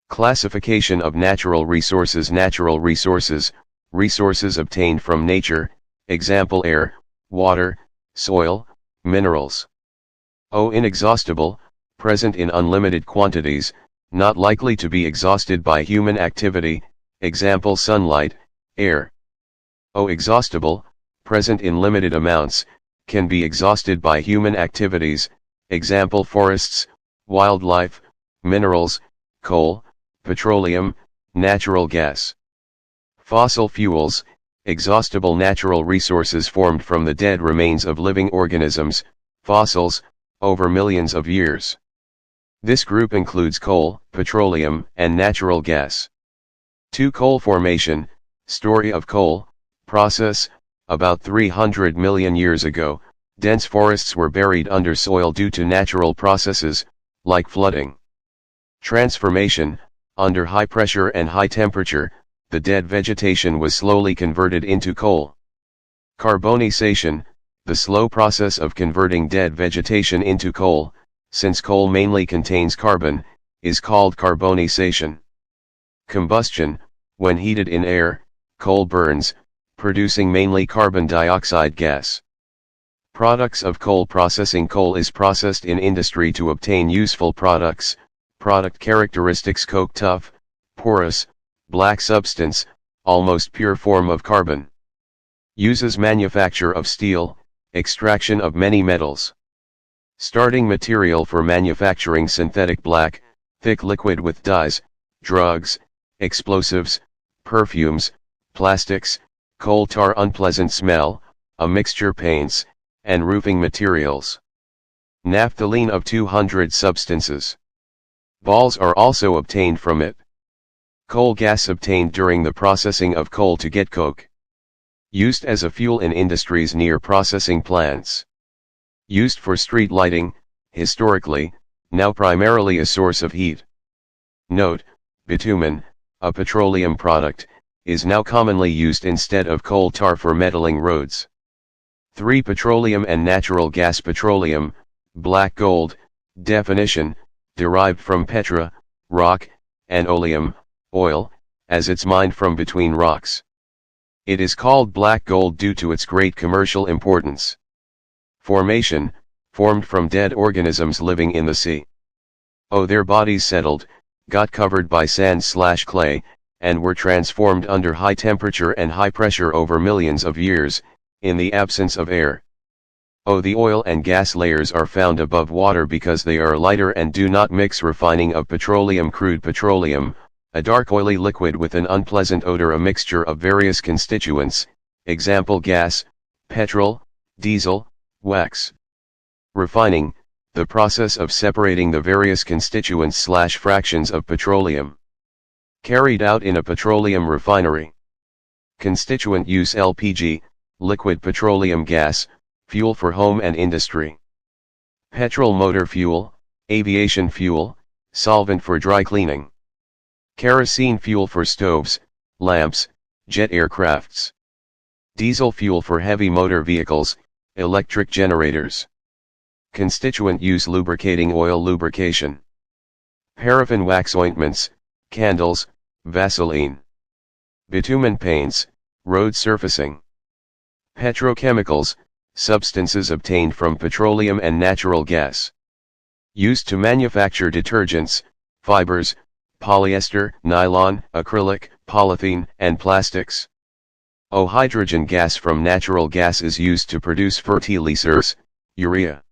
Classification of natural resources. Natural resources, resources obtained from nature, example air, water, soil, minerals. O. Inexhaustible, present in unlimited quantities, not likely to be exhausted by human activity, example sunlight, air. O. Exhaustible, present in limited amounts, can be exhausted by human activities, example forests, wildlife, minerals, coal, petroleum, natural gas. Fossil fuels, exhaustible natural resources formed from the dead remains of living organisms, fossils, over millions of years. This group includes coal, petroleum, and natural gas. 2. Coal formation, story of coal, process. About 300 million years ago, dense forests were buried under soil due to natural processes, like flooding. Transformation, under high pressure and high temperature, the dead vegetation was slowly converted into coal. Carbonization, the slow process of converting dead vegetation into coal, since coal mainly contains carbon, is called carbonization. Combustion, when heated in air, coal burns, producing mainly carbon dioxide gas. Products of coal processing. Coal is processed in industry to obtain useful products. Product characteristics: coke tough, porous, black substance, almost pure form of carbon. Uses: manufacture of steel, extraction of many metals. Starting material for manufacturing: synthetic black, thick liquid with dyes, drugs, explosives, perfumes, plastics, coal tar, unpleasant smell, a mixture, paints, and roofing materials. Naphthalene of 200 substances. Balls are also obtained from it. Coal gas obtained during the processing of coal to get coke. Used as a fuel in industries near processing plants. Used for street lighting, historically, now primarily a source of heat. Note: bitumen, a petroleum product, is now commonly used instead of coal tar for metaling roads. 3. Petroleum and natural gas. Petroleum, black gold, definition, derived from petra, rock, and oleum, oil, as it's mined from between rocks. It is called black gold due to its great commercial importance. Formation, formed from dead organisms living in the sea. O. Their bodies settled, got covered by sand/clay, and were transformed under high temperature and high pressure over millions of years, in the absence of air. O. The oil and gas layers are found above water because they are lighter and do not mix. Refining of petroleum. Crude petroleum, a dark oily liquid with an unpleasant odor, a mixture of various constituents, example gas, petrol, diesel, wax. Refining, the process of separating the various constituents/fractions of petroleum. Carried out in a petroleum refinery. Constituent use: LPG, liquid petroleum gas, fuel for home and industry. Petrol motor fuel, aviation fuel, solvent for dry cleaning. Kerosene fuel for stoves, lamps, jet aircrafts. Diesel fuel for heavy motor vehicles, electric generators. Constituent use: lubricating oil, lubrication. Paraffin wax ointments, candles, Vaseline. Bitumen paints, road surfacing. Petrochemicals, substances obtained from petroleum and natural gas. Used to manufacture detergents, fibers, polyester, nylon, acrylic, polythene, and plastics. O. Hydrogen gas from natural gas is used to produce fertilizers, urea.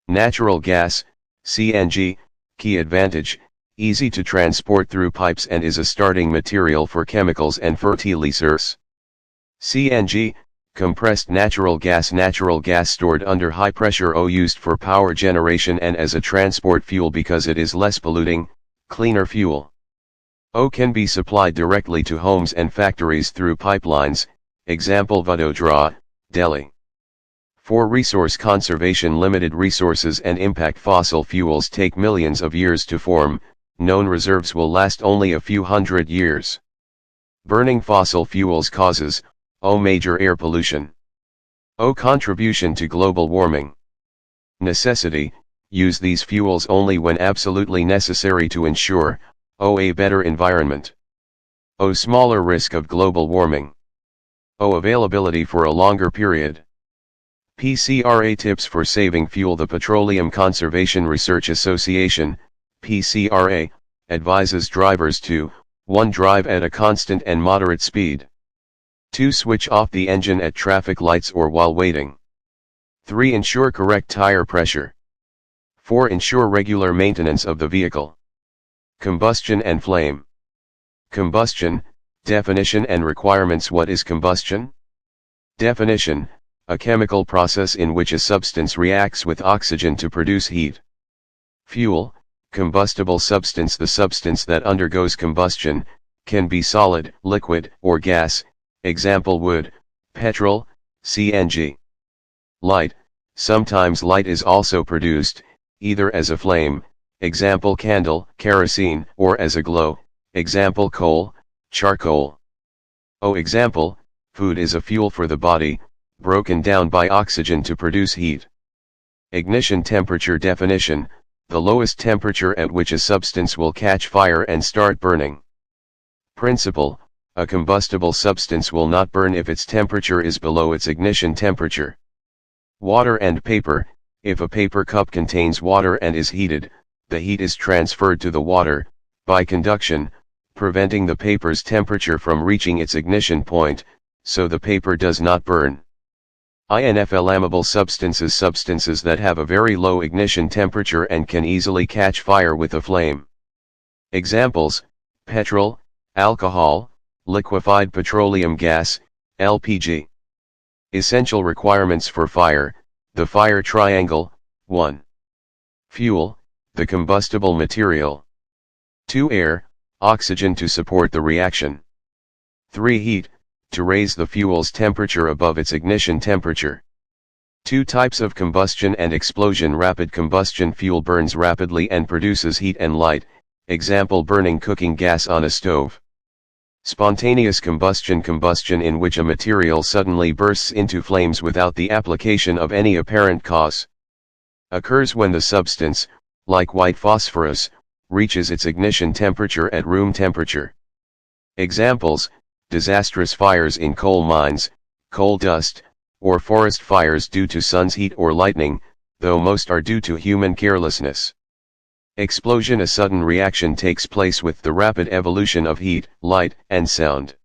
Natural gas, CNG, key advantage, easy to transport through pipes and is a starting material for chemicals and fertilizers. CNG, compressed natural gas stored under high pressure or used for power generation and as a transport fuel because it is less polluting, cleaner fuel. O can be supplied directly to homes and factories through pipelines, example Vadodara, Delhi. For resource conservation, limited resources and impact, fossil fuels take millions of years to form, known reserves will last only a few hundred years. Burning fossil fuels causes, O major air pollution. O contribution to global warming. Necessity, use these fuels only when absolutely necessary to ensure, O a better environment. O smaller risk of global warming. O availability for a longer period. PCRA tips for saving fuel. The Petroleum Conservation Research Association, PCRA, advises drivers to 1. Drive at a constant and moderate speed. 2. Switch off the engine at traffic lights or while waiting. 3. Ensure correct tire pressure. 4. Ensure regular maintenance of the vehicle. Combustion and flame. Combustion, definition and requirements. What is combustion? Definition: a chemical process in which a substance reacts with oxygen to produce heat. Fuel, combustible substance. The substance that undergoes combustion can be solid, liquid, or gas, example wood, petrol, CNG. Light, sometimes light is also produced, either as a flame, example candle, kerosene, or as a glow, example coal, charcoal. Example, food is a fuel for the body, broken down by oxygen to produce heat. Ignition temperature. Definition: the lowest temperature at which a substance will catch fire and start burning. Principle: a combustible substance will not burn if its temperature is below its ignition temperature. Water and paper: if a paper cup contains water and is heated, the heat is transferred to the water, by conduction, preventing the paper's temperature from reaching its ignition point, so the paper does not burn. Inflammable substances: substances that have a very low ignition temperature and can easily catch fire with a flame. Examples: petrol, alcohol, liquefied petroleum gas, LPG. Essential requirements for fire: the fire triangle. 1. Fuel, the combustible material. 2. Air, oxygen to support the reaction. 3. Heat, to raise the fuel's temperature above its ignition temperature. 2 types of combustion and explosion: rapid combustion: fuel burns rapidly and produces heat and light, example burning cooking gas on a stove. Spontaneous combustion: combustion in which a material suddenly bursts into flames without the application of any apparent cause. Occurs when the substance, like white phosphorus, reaches its ignition temperature at room temperature. Examples: disastrous fires in coal mines, coal dust, or forest fires due to sun's heat or lightning, though most are due to human carelessness. Explosion: a sudden reaction takes place with the rapid evolution of heat, light, and sound.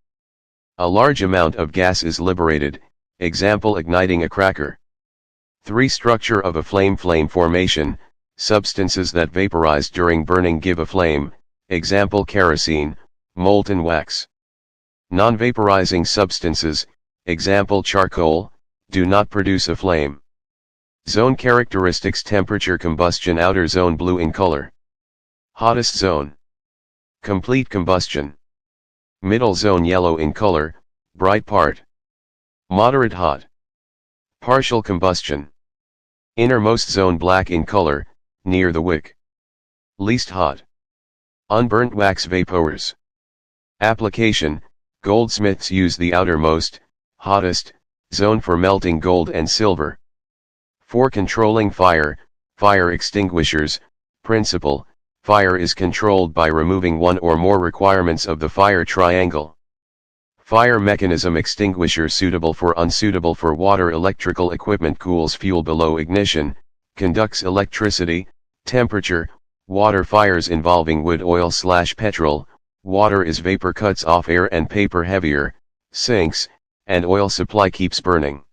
A large amount of gas is liberated, example igniting a cracker. 3. Structure of a flame: flame formation, substances that vaporize during burning give a flame, example kerosene, molten wax. Non-vaporizing substances, example charcoal, do not produce a flame. Zone characteristics: temperature, combustion, outer zone blue in color. Hottest zone, complete combustion. Middle zone yellow in color, bright part. Moderate hot, partial combustion. Innermost zone black in color, near the wick. Least hot, unburnt wax vapors. Application: goldsmiths use the outermost, hottest, zone for melting gold and silver. For controlling fire, fire extinguishers. Principle: fire is controlled by removing one or more requirements of the fire triangle. Fire mechanism: extinguisher suitable for unsuitable for water. Electrical equipment cools fuel below ignition, conducts electricity, temperature. Water fires involving wood, oil/petrol, water is vapor, cuts off air and paper. Heavier, sinks, and oil supply keeps burning.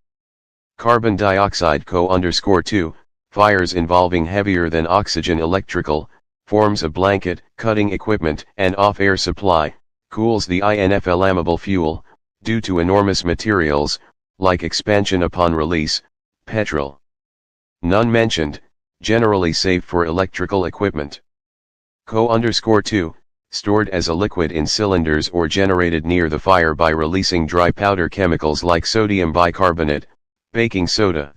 Carbon dioxide: CO_2, fires involving heavier than oxygen. Electrical, forms a blanket, cutting equipment, and off-air supply, cools the inflammable fuel, due to enormous materials, like expansion upon release, petrol. None mentioned, generally safe for electrical equipment. Co_2, stored as a liquid in cylinders or generated near the fire by releasing dry powder chemicals like sodium bicarbonate, baking soda.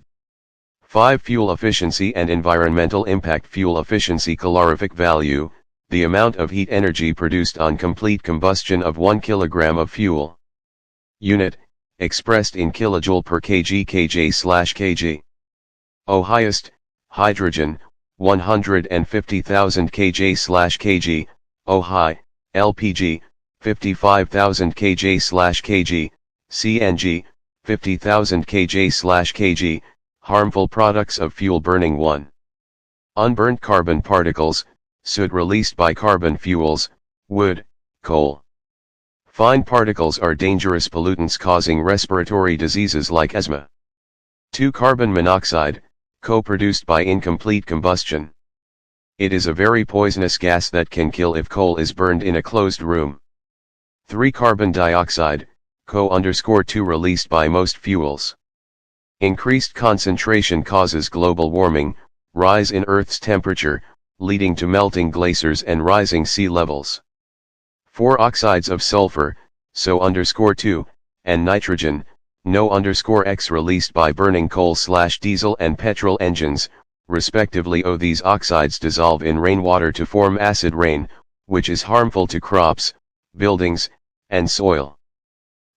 5. Fuel efficiency and environmental impact. Fuel efficiency calorific value, the amount of heat energy produced on complete combustion of 1 kg of fuel. Unit, expressed in kilojoule per kg kj/kg. Highest, hydrogen, 150,000 kj/kg, high, LPG, 55,000 kj/kg, CNG, 50,000 kj/kg, harmful products of fuel burning. 1. Unburnt carbon particles, soot released by carbon fuels, wood, coal. Fine particles are dangerous pollutants causing respiratory diseases like asthma. 2. Carbon monoxide, co-produced by incomplete combustion. It is a very poisonous gas that can kill if coal is burned in a closed room. 3. Carbon dioxide, co_2 released by most fuels. Increased concentration causes global warming, rise in Earth's temperature, leading to melting glaciers and rising sea levels. 4. Oxides of sulfur, SO_2, and nitrogen, NO_X released by burning coal/diesel and petrol engines, respectively. These oxides dissolve in rainwater to form acid rain, which is harmful to crops, buildings, and soil.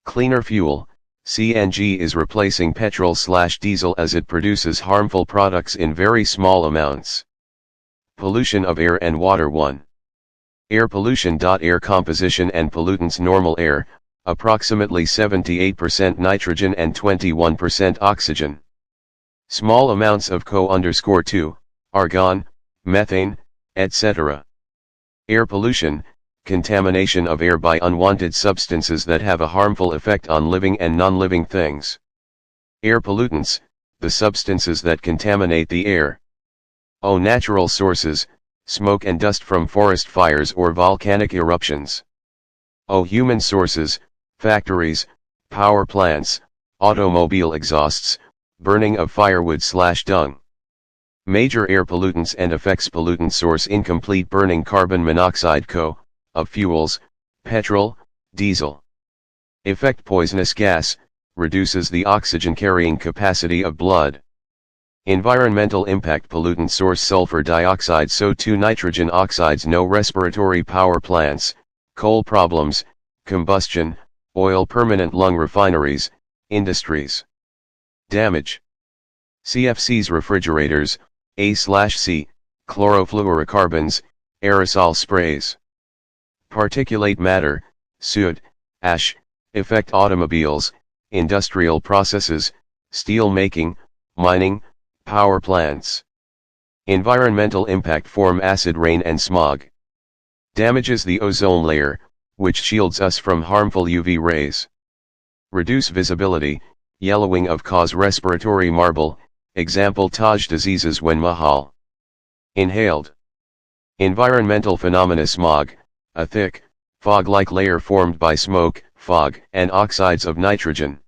Cleaner fuel, CNG, is replacing petrol/diesel as it produces harmful products in very small amounts. Pollution of air and water. 1. Air pollution. Air composition and pollutants. Normal air, approximately 78% nitrogen and 21% oxygen. Small amounts of CO_2, argon, methane, etc. Air pollution, contamination of air by unwanted substances that have a harmful effect on living and non-living things. Air pollutants, the substances that contaminate the air. Natural sources, smoke and dust from forest fires or volcanic eruptions. Human sources, factories, power plants, automobile exhausts, burning of firewood/dung. Major air pollutants and effects. Pollutant source: incomplete burning carbon monoxide of fuels, petrol, diesel. Effect: poisonous gas, reduces the oxygen carrying capacity of blood. Environmental impact. Pollutant source: sulfur dioxide, SO2, nitrogen oxides. No respiratory power plants, coal problems, combustion, oil, permanent lung refineries, industries. Damage: CFCs, refrigerators, A/C, chlorofluorocarbons, aerosol sprays. Particulate matter, soot, ash, effect: automobiles, industrial processes, steel making, mining, power plants. Environmental impact. Form acid rain and smog. Damages the ozone layer, which shields us from harmful UV rays. Reduce visibility, yellowing of cause respiratory marble, example Taj diseases when mahal. Inhaled. Environmental phenomena. Smog, a thick, fog-like layer formed by smoke, fog, and oxides of nitrogen.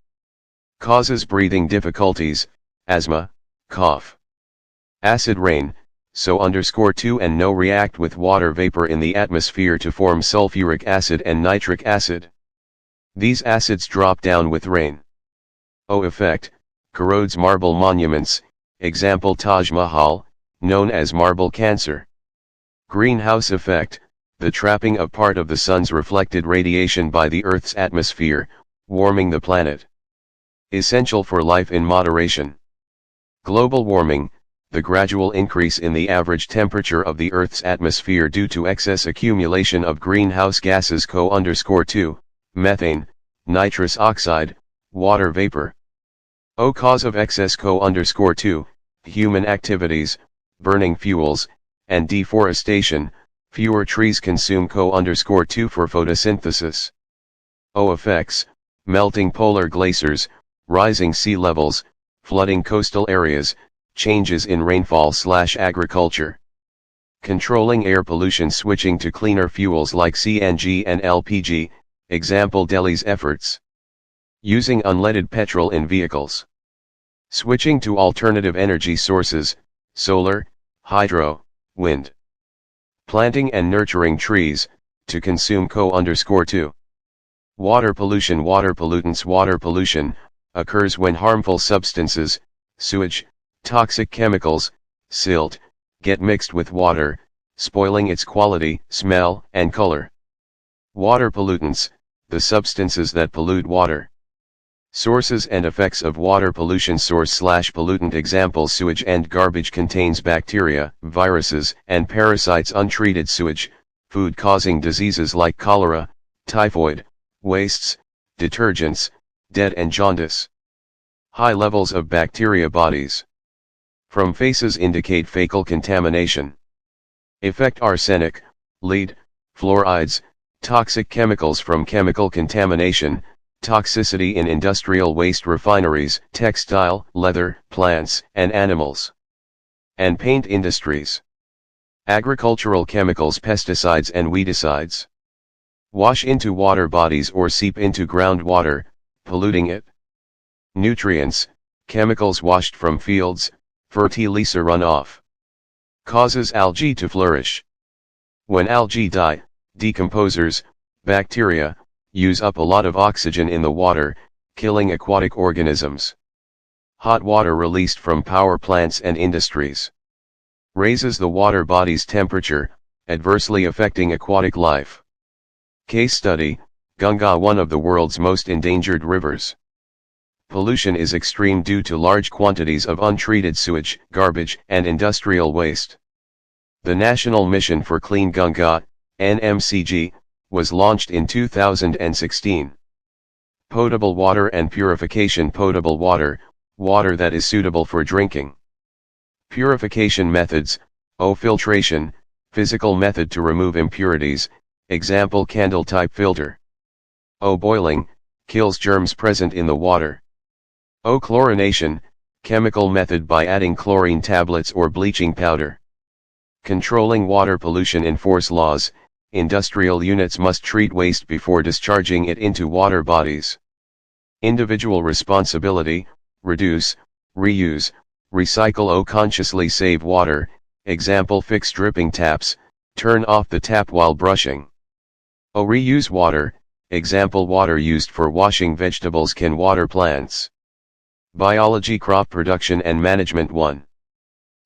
Causes breathing difficulties, asthma, cough. Acid rain, SO_2 and NO react with water vapor in the atmosphere to form sulfuric acid and nitric acid. These acids drop down with rain. Effect, corrodes marble monuments, example Taj Mahal, known as marble cancer. Greenhouse effect, the trapping of part of the sun's reflected radiation by the Earth's atmosphere, warming the planet. Essential for life in moderation. Global warming, the gradual increase in the average temperature of the Earth's atmosphere due to excess accumulation of greenhouse gases CO_2, methane, nitrous oxide, water vapor. Cause of excess CO_2, human activities, burning fuels, and deforestation. Fewer trees consume CO_2 for photosynthesis. Effects, melting polar glaciers, rising sea levels, flooding coastal areas, changes in rainfall/agriculture. Controlling air pollution, switching to cleaner fuels like CNG and LPG, example Delhi's efforts. Using unleaded petrol in vehicles. Switching to alternative energy sources, solar, hydro, wind. Planting and nurturing trees, to consume co-2. Water pollution. Water pollutants. Water pollution occurs when harmful substances, sewage, toxic chemicals, silt, get mixed with water, spoiling its quality, smell, and color. Water pollutants, the substances that pollute water. Sources and effects of water pollution. Source/pollutant examples: sewage and garbage contains bacteria, viruses, and parasites. Untreated sewage, food causing diseases like cholera, typhoid, wastes, detergents, dead and jaundice. High levels of bacteria bodies from faces indicate fecal contamination. Effect: arsenic, lead, fluorides, toxic chemicals from chemical contamination. Toxicity in industrial waste, refineries, textile, leather, plants, and animals, and paint industries. Agricultural chemicals, pesticides and weedicides. Wash into water bodies or seep into groundwater, polluting it. Nutrients, chemicals washed from fields, fertilizer runoff. Causes algae to flourish. When algae die, decomposers, bacteria, use up a lot of oxygen in the water, killing aquatic organisms. Hot water released from power plants and industries raises the water body's temperature, adversely affecting aquatic life. Case study: Ganga, one of the world's most endangered rivers. Pollution is extreme due to large quantities of untreated sewage, garbage, and industrial waste. The National Mission for Clean Ganga, NMCG, was launched in 2016. Potable water and purification. Potable water, water that is suitable for drinking. Purification methods: filtration, physical method to remove impurities, example candle type filter. Boiling, kills germs present in the water. Chlorination, chemical method by adding chlorine tablets or bleaching powder. Controlling water pollution. Enforce laws: industrial units must treat waste before discharging it into water bodies. Individual responsibility: reduce, reuse, recycle. Consciously save water, example fix dripping taps, turn off the tap while brushing. Reuse water, example water used for washing vegetables can water plants. Biology. Crop production and management. 1.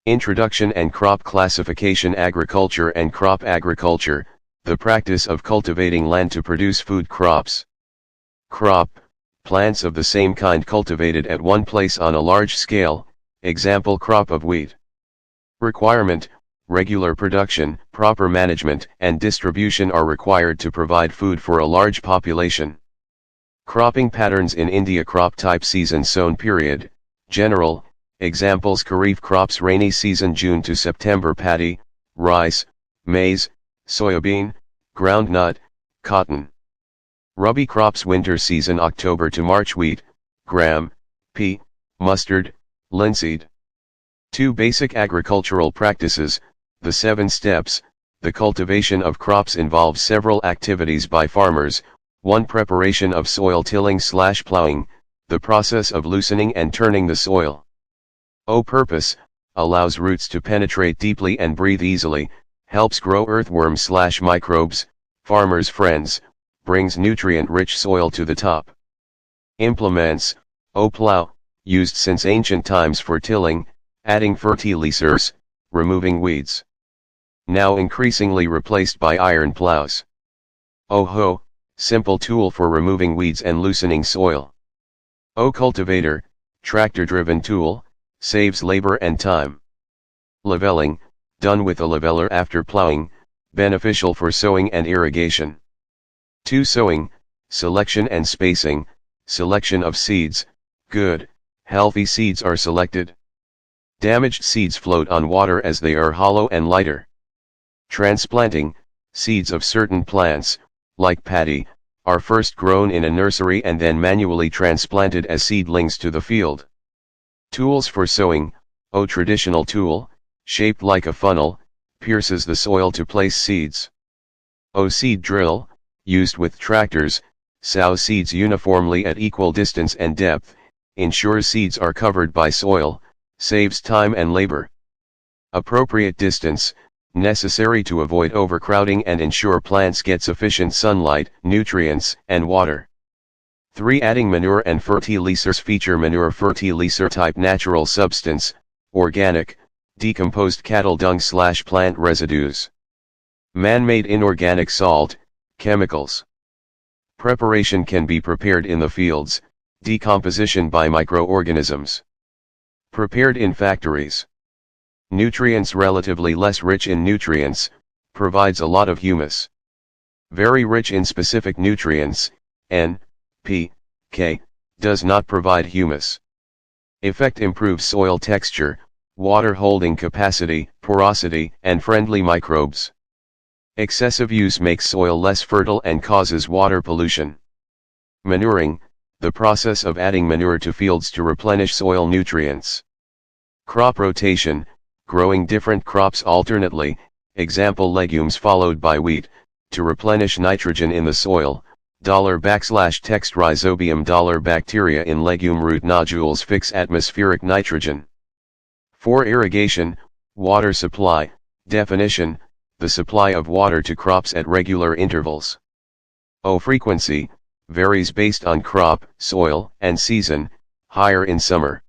Introduction and crop classification. Agriculture and crop. Agriculture, the practice of cultivating land to produce food crops. Crop, plants of the same kind cultivated at one place on a large scale, example crop of wheat. Requirement: regular production, proper management, and distribution are required to provide food for a large population. Cropping patterns in India. Crop type: season, sown period, general, examples kharif crops, rainy season June to September, paddy, rice, maize, soybean, groundnut, cotton. Rabi crops, winter season October to March, wheat, gram, pea, mustard, linseed. 2. Basic agricultural practices: the 7 steps. The cultivation of crops involves several activities by farmers. 1. Preparation of soil, tilling/plowing, the process of loosening and turning the soil. Purpose: allows roots to penetrate deeply and breathe easily, helps grow earthworms/microbes, farmers' friends, brings nutrient-rich soil to the top. Implements: plow, used since ancient times for tilling, adding fertilizers, removing weeds. Now increasingly replaced by iron plows. Hoe, simple tool for removing weeds and loosening soil. Cultivator, tractor-driven tool, saves labor and time. Leveling, done with a leveler after plowing, beneficial for sowing and irrigation. 2. Sowing, selection and spacing, selection of seeds, good, healthy seeds are selected. Damaged seeds float on water as they are hollow and lighter. Transplanting, seeds of certain plants, like paddy, are first grown in a nursery and then manually transplanted as seedlings to the field. Tools for sowing: traditional tool, shaped like a funnel, pierces the soil to place seeds. O. Seed drill, used with tractors, sows seeds uniformly at equal distance and depth, ensures seeds are covered by soil, saves time and labor. Appropriate distance, necessary to avoid overcrowding and ensure plants get sufficient sunlight, nutrients, and water. 3. Adding manure and fertilizers. Feature manure fertilizer type natural substance, organic, decomposed cattle dung/plant residues. Man-made inorganic salt, chemicals. Preparation can be prepared in the fields, decomposition by microorganisms. Prepared in factories. Nutrients relatively less rich in nutrients, provides a lot of humus. Very rich in specific nutrients, N, P, K, does not provide humus. Effect improves soil texture, water holding capacity, porosity, and friendly microbes. Excessive use makes soil less fertile and causes water pollution. Manuring, the process of adding manure to fields to replenish soil nutrients. Crop rotation, growing different crops alternately, example legumes followed by wheat, to replenish nitrogen in the soil, $text rhizobium bacteria in legume root nodules fix atmospheric nitrogen. 4. Irrigation, water supply, definition, the supply of water to crops at regular intervals. O. Frequency, varies based on crop, soil, and season, higher in summer.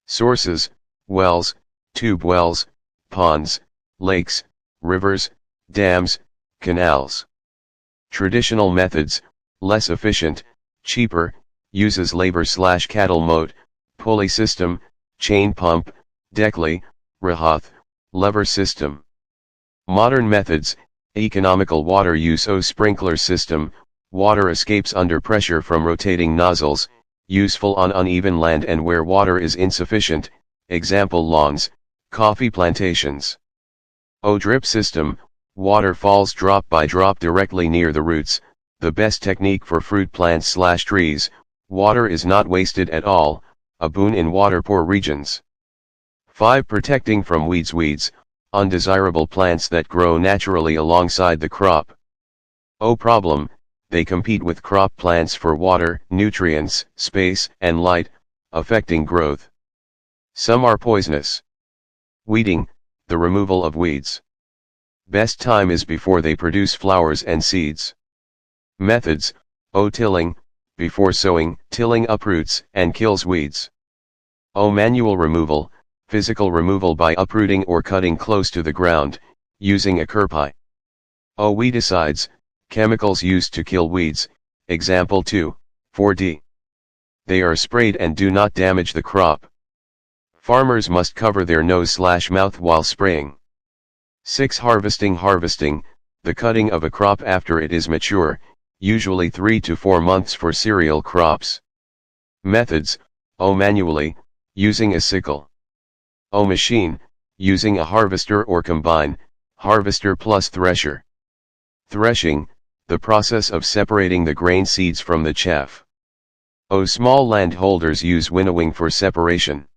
Sources, wells, tube wells, ponds, lakes, rivers, dams, canals. Traditional methods, less efficient, cheaper, uses labor/cattle moat, pulley system, chain pump, Deckley, Rahath, lever system. Modern methods, economical water use. O. Sprinkler system, water escapes under pressure from rotating nozzles, useful on uneven land and where water is insufficient, example lawns, coffee plantations. O. Drip system, water falls drop by drop directly near the roots, the best technique for fruit plants/trees, water is not wasted at all, a boon in water-poor regions. 5. Protecting from weeds, undesirable plants that grow naturally alongside the crop. O. Problem, they compete with crop plants for water, nutrients, space, and light, affecting growth. Some are poisonous. Weeding, the removal of weeds. Best time is before they produce flowers and seeds. Methods, O. Tilling, before sowing, tilling uproots and kills weeds. O. Manual removal, physical removal by uprooting or cutting close to the ground, using a kerpie. O. Weedicides, chemicals used to kill weeds, example 2, 4D. They are sprayed and do not damage the crop. Farmers must cover their nose/mouth while spraying. 6. Harvesting, the cutting of a crop after it is mature, usually 3 to 4 months for cereal crops. Methods, O. Manually, using a sickle. O. Machine, using a harvester or combine, harvester plus thresher. Threshing, the process of separating the grain seeds from the chaff. O. Small landholders use winnowing for separation.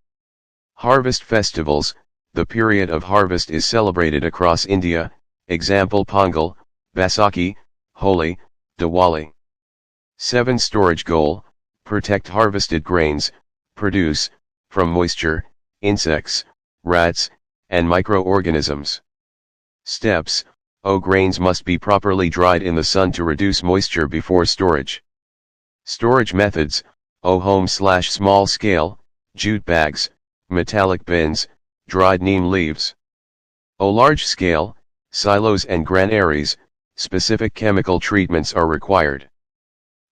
Harvest festivals, the period of harvest is celebrated across India, example Pongal, Baisakhi, Holi, Diwali. 7. Storage goal, protect harvested grains, produce, from moisture, insects, rats, and microorganisms. Steps, O. Grains must be properly dried in the sun to reduce moisture before storage. Storage methods, O. Home/small scale, jute bags, metallic bins, dried neem leaves. O. Large scale, silos and granaries, specific chemical treatments are required.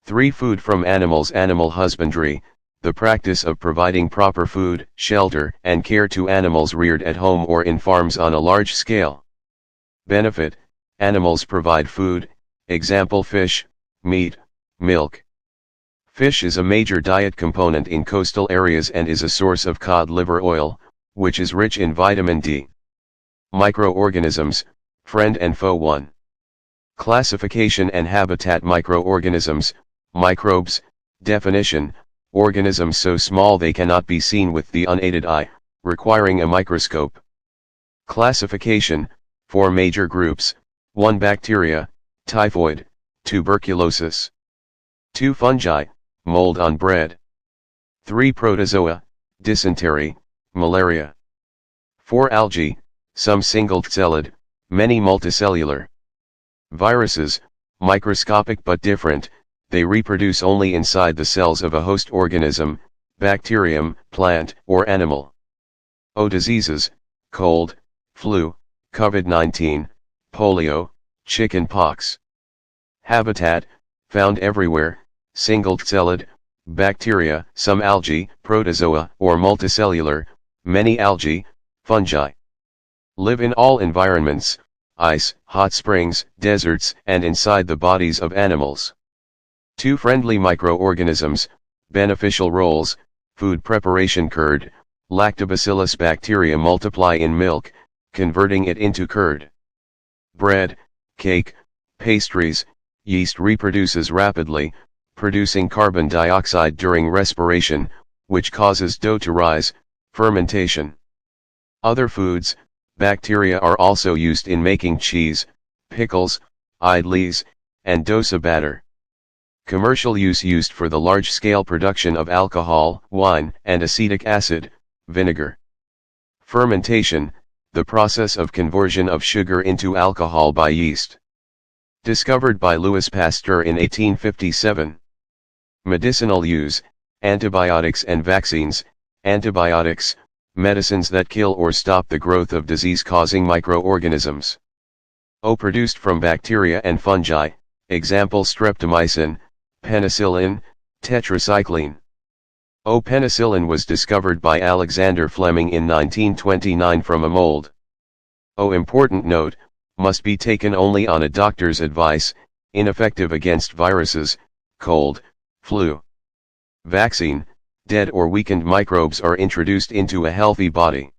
3. Food from animals. Animal husbandry, the practice of providing proper food, shelter, and care to animals reared at home or in farms on a large scale. Benefit, animals provide food, example fish, meat, milk. Fish is a major diet component in coastal areas and is a source of cod liver oil, which is rich in vitamin D. Microorganisms, friend and foe. 1. Classification and habitat. Microorganisms, microbes, definition, organisms so small they cannot be seen with the unaided eye, requiring a microscope. Classification, 4 major groups, 1 bacteria, typhoid, tuberculosis. 2 fungi, mold on bread. 3 protozoa, dysentery, malaria. 4 algae, some single-celled, many multicellular. Viruses, microscopic but different, they reproduce only inside the cells of a host organism, bacterium, plant, or animal. Diseases, cold, flu, COVID-19, polio, chicken pox. Habitat, found everywhere, single-celled, bacteria, some algae, protozoa, or multicellular, many algae, fungi. Live in all environments, ice, hot springs, deserts, and inside the bodies of animals. 2 friendly microorganisms, beneficial roles, food preparation curd, lactobacillus bacteria multiply in milk, converting it into curd. Bread, cake, pastries, yeast reproduces rapidly, producing carbon dioxide during respiration, which causes dough to rise, fermentation. Other foods, bacteria are also used in making cheese, pickles, idlis, and dosa batter. Commercial use used for the large-scale production of alcohol, wine, and acetic acid, vinegar. Fermentation, the process of conversion of sugar into alcohol by yeast. Discovered by Louis Pasteur in 1857. Medicinal use, antibiotics and vaccines. Antibiotics, medicines that kill or stop the growth of disease-causing microorganisms. Produced from bacteria and fungi, example streptomycin, penicillin, tetracycline. Penicillin was discovered by Alexander Fleming in 1929 from a mold. Important note, must be taken only on a doctor's advice, ineffective against viruses, cold, flu. Vaccine, dead or weakened microbes are introduced into a healthy body.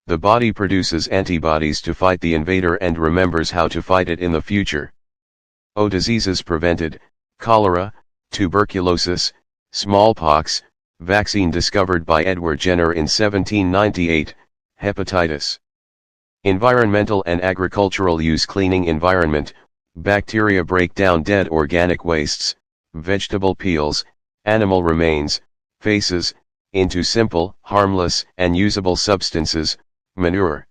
The body produces antibodies to fight the invader and remembers how to fight it in the future. Diseases prevented, cholera, tuberculosis, smallpox, vaccine discovered by Edward Jenner in 1798, hepatitis. Environmental and agricultural use cleaning environment, bacteria break down dead organic wastes, vegetable peels, animal remains, faces, into simple, harmless, and usable substances, manure.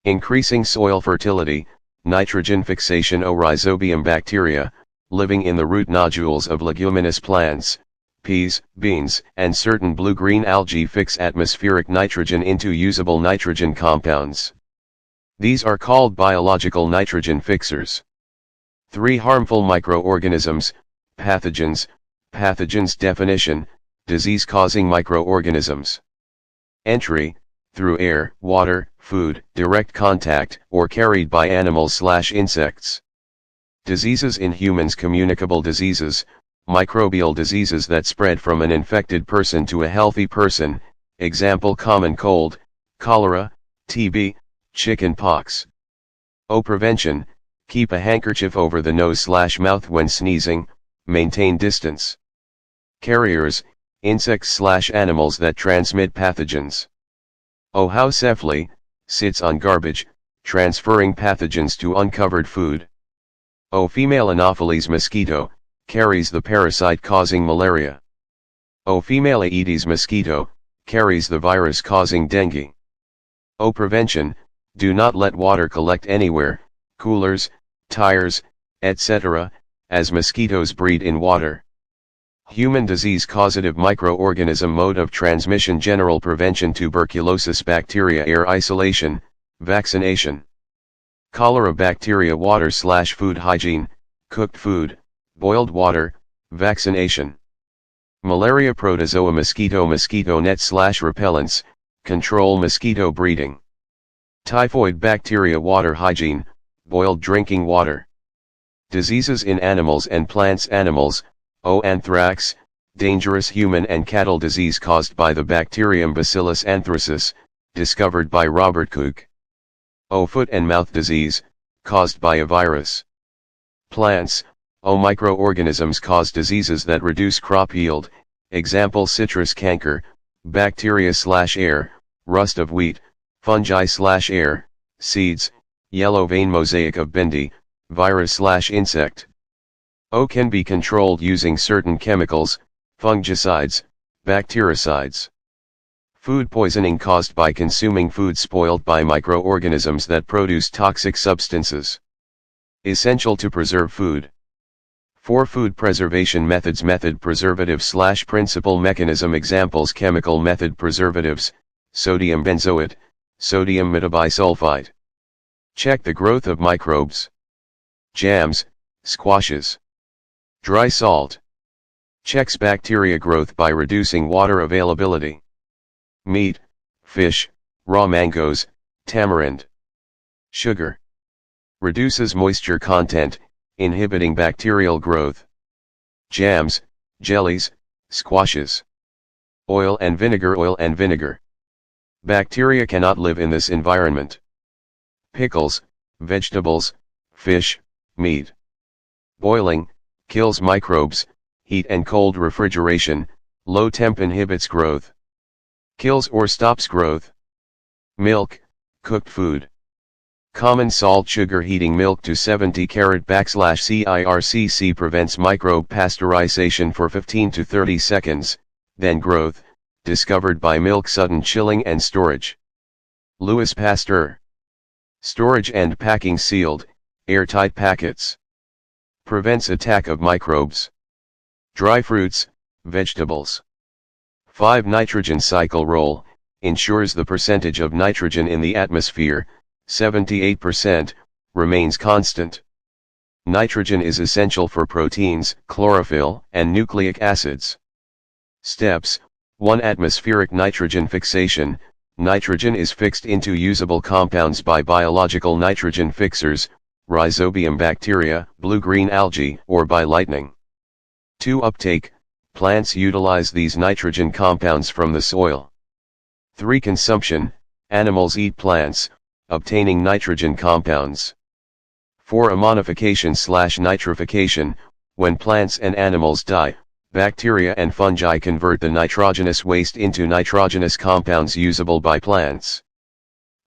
Increasing soil fertility, nitrogen fixation. Rhizobium bacteria, living in the root nodules of leguminous plants, peas, beans, and certain blue-green algae fix atmospheric nitrogen into usable nitrogen compounds. These are called biological nitrogen fixers. 3 harmful microorganisms, pathogens. Pathogens definition, disease-causing microorganisms. Entry, through air, water, food, direct contact, or carried by animals/insects. Diseases in humans. Communicable diseases, microbial diseases that spread from an infected person to a healthy person, example common cold, cholera, TB, chicken pox. Prevention, keep a handkerchief over the nose/mouth when sneezing, maintain distance. Carriers, insects/animals that transmit pathogens. How safely, sits on garbage, transferring pathogens to uncovered food. Female Anopheles mosquito, carries the parasite causing malaria. Female Aedes mosquito, carries the virus causing dengue. Prevention, do not let water collect anywhere, coolers, tires, etc., as mosquitoes breed in water. Human disease causative microorganism. Mode of transmission. General prevention. Tuberculosis bacteria. Air isolation, vaccination. Cholera bacteria. Water/food hygiene, cooked food, boiled water, vaccination. Malaria protozoa. Mosquito net/repellents, control mosquito breeding. Typhoid bacteria. Water hygiene, boiled drinking water. Diseases in animals and plants. Animals, anthrax, dangerous human and cattle disease caused by the bacterium Bacillus anthracis, discovered by Robert Koch. Foot and mouth disease, caused by a virus. Plants, microorganisms cause diseases that reduce crop yield, example citrus canker, bacteria/air, rust of wheat, fungi/air, seeds, yellow vein mosaic of Bindi, virus/insect. O can be controlled using certain chemicals, fungicides, bactericides. Food poisoning caused by consuming food spoiled by microorganisms that produce toxic substances. Essential to preserve food. 4 Food preservation methods. Method: preservative/principal mechanism. Examples: chemical method: preservatives, sodium benzoate, sodium metabisulfite. Check the growth of microbes. Jams, squashes. Dry salt. Checks bacteria growth by reducing water availability. Meat, fish, raw mangoes, tamarind. Sugar. Reduces moisture content, inhibiting bacterial growth. Jams, jellies, squashes. Oil and vinegar. Oil and vinegar. Bacteria cannot live in this environment. Pickles, vegetables, fish, meat. Boiling, kills microbes. Heat and cold refrigeration, low temp inhibits growth. Kills or stops growth. Milk, cooked food. Common salt. Sugar. Heating milk to 70°/CIRCC prevents microbe pasteurization for 15 to 30 seconds, then growth, discovered by milk. Sudden chilling and storage. Louis Pasteur. Storage and packing. Sealed, airtight packets. Prevents attack of microbes. Dry fruits, vegetables. 5 Nitrogen cycle role, ensures the percentage of nitrogen in the atmosphere, 78%, remains constant. Nitrogen is essential for proteins, chlorophyll, and nucleic acids. Steps: 1. Atmospheric nitrogen fixation. Nitrogen is fixed into usable compounds by biological nitrogen fixers, rhizobium bacteria, blue-green algae, or by lightning. 2. Uptake. Plants utilize these nitrogen compounds from the soil. 3. Consumption. Animals eat plants, obtaining nitrogen compounds. 4. Ammonification/nitrification. When plants and animals die, bacteria and fungi convert the nitrogenous waste into nitrogenous compounds usable by plants.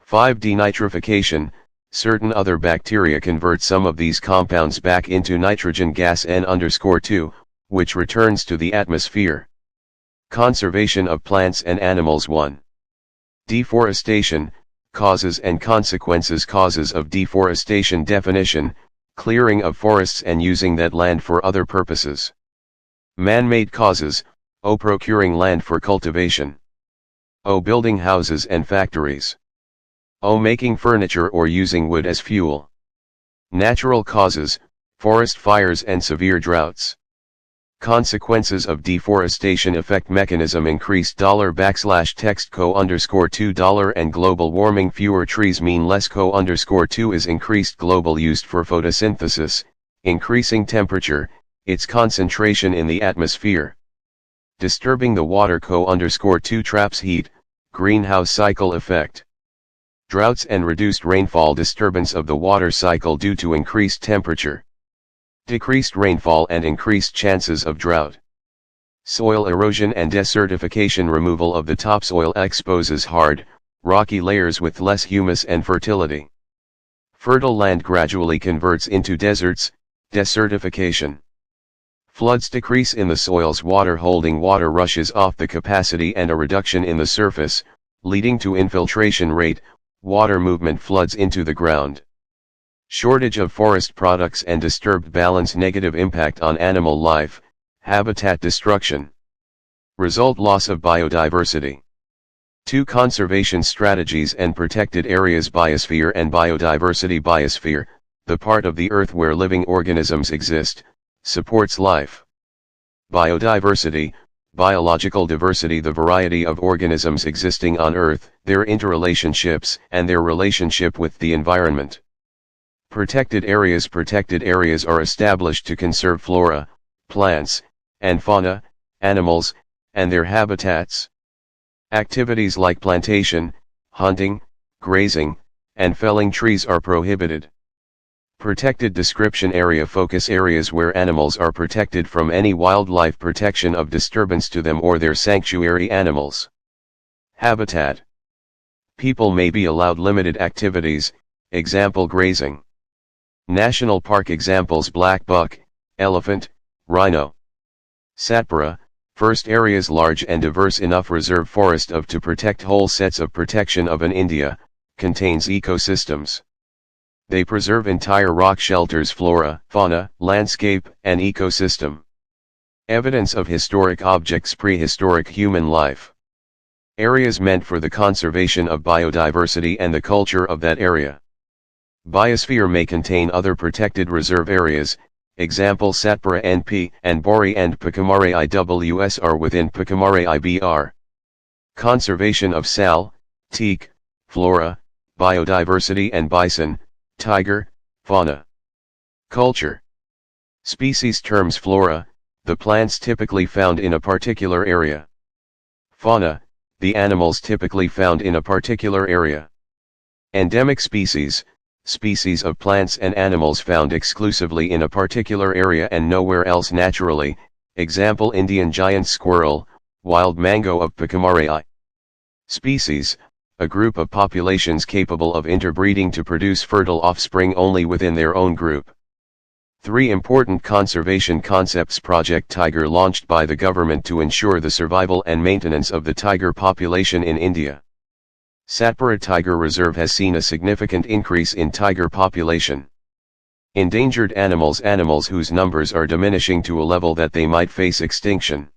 5. Denitrification. Certain other bacteria convert some of these compounds back into nitrogen gas N_2, which returns to the atmosphere. Conservation of plants and animals. 1. Deforestation, causes and consequences. Causes of deforestation. Definition: clearing of forests and using that land for other purposes. Man-made causes: O. Procuring land for cultivation. O. Building houses and factories. O. Making furniture or using wood as fuel. Natural causes: forest fires and severe droughts. Consequences of deforestation. Effect mechanism: increased $text $2 and global warming. Fewer trees mean less $2 is increased global used for photosynthesis, increasing temperature, its concentration in the atmosphere. Disturbing the water $2 traps heat, greenhouse cycle effect. Droughts and reduced rainfall. Disturbance of the water cycle due to increased temperature. Decreased rainfall and increased chances of drought. Soil erosion and desertification. Removal of the topsoil exposes hard, rocky layers with less humus and fertility. Fertile land gradually converts into deserts, desertification. Floods. Decrease in the soil's water holding. Water rushes off the capacity and a reduction in the surface, leading to infiltration rate, water movement. Floods into the ground. Shortage of forest products and disturbed balance. Negative impact on animal life, habitat destruction. Result: loss of biodiversity. 2. Conservation strategies and protected areas. Biosphere and biodiversity. Biosphere, the part of the earth where living organisms exist, supports life. Biodiversity, biological diversity, the variety of organisms existing on earth, their interrelationships and their relationship with the environment. Protected areas. Protected areas are established to conserve flora, plants, and fauna, animals, and their habitats. Activities like plantation, hunting, grazing, and felling trees are prohibited. Protected description area. Focus areas where animals are protected from any wildlife. Protection of disturbance to them or their sanctuary animals. Habitat. People may be allowed limited activities, example grazing. National park examples black buck, elephant, rhino. Satpura, first areas large and diverse enough reserve forest of to protect whole sets of protection of an India, contains ecosystems. They preserve entire rock shelters flora, fauna, landscape, and ecosystem. Evidence of historic objects prehistoric human life. Areas meant for the conservation of biodiversity and the culture of that area. Biosphere may contain other protected reserve areas, example Satpura NP and Bori and Pakamare IWS are within Pakamare IBR. Conservation of sal, teak, flora, biodiversity and bison, tiger, fauna. Culture. Species terms flora, the plants typically found in a particular area. Fauna, the animals typically found in a particular area. Endemic species, species of plants and animals found exclusively in a particular area and nowhere else naturally, example Indian giant squirrel, wild mango of Pakamare. Species, a group of populations capable of interbreeding to produce fertile offspring only within their own group. 3 important conservation concepts. Project Tiger launched by the government to ensure the survival and maintenance of the tiger population in India. Satpura Tiger Reserve has seen a significant increase in tiger population. Endangered animals whose numbers are diminishing to a level that they might face extinction.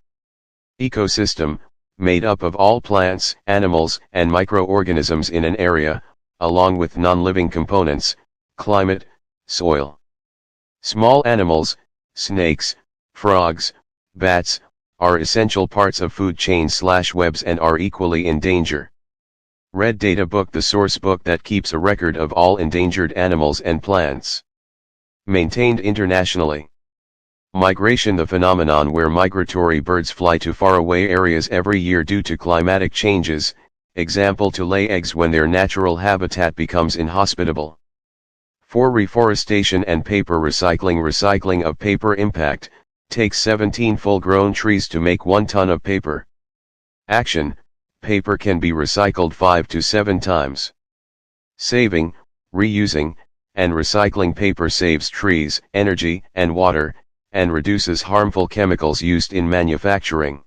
Ecosystem, made up of all plants, animals, and microorganisms in an area, along with non-living components, climate, soil. Small animals, snakes, frogs, bats, are essential parts of food chain/webs and are equally in danger. Red Data Book, the source book that keeps a record of all endangered animals and plants. Maintained internationally. Migration, the phenomenon where migratory birds fly to faraway areas every year due to climatic changes, example to lay eggs when their natural habitat becomes inhospitable. 4. Reforestation and paper recycling. Recycling of paper impact, takes 17 full-grown trees to make 1 ton of paper. Action, paper can be recycled 5 to 7 times. Saving, reusing, and recycling paper saves trees, energy, and water, and reduces harmful chemicals used in manufacturing.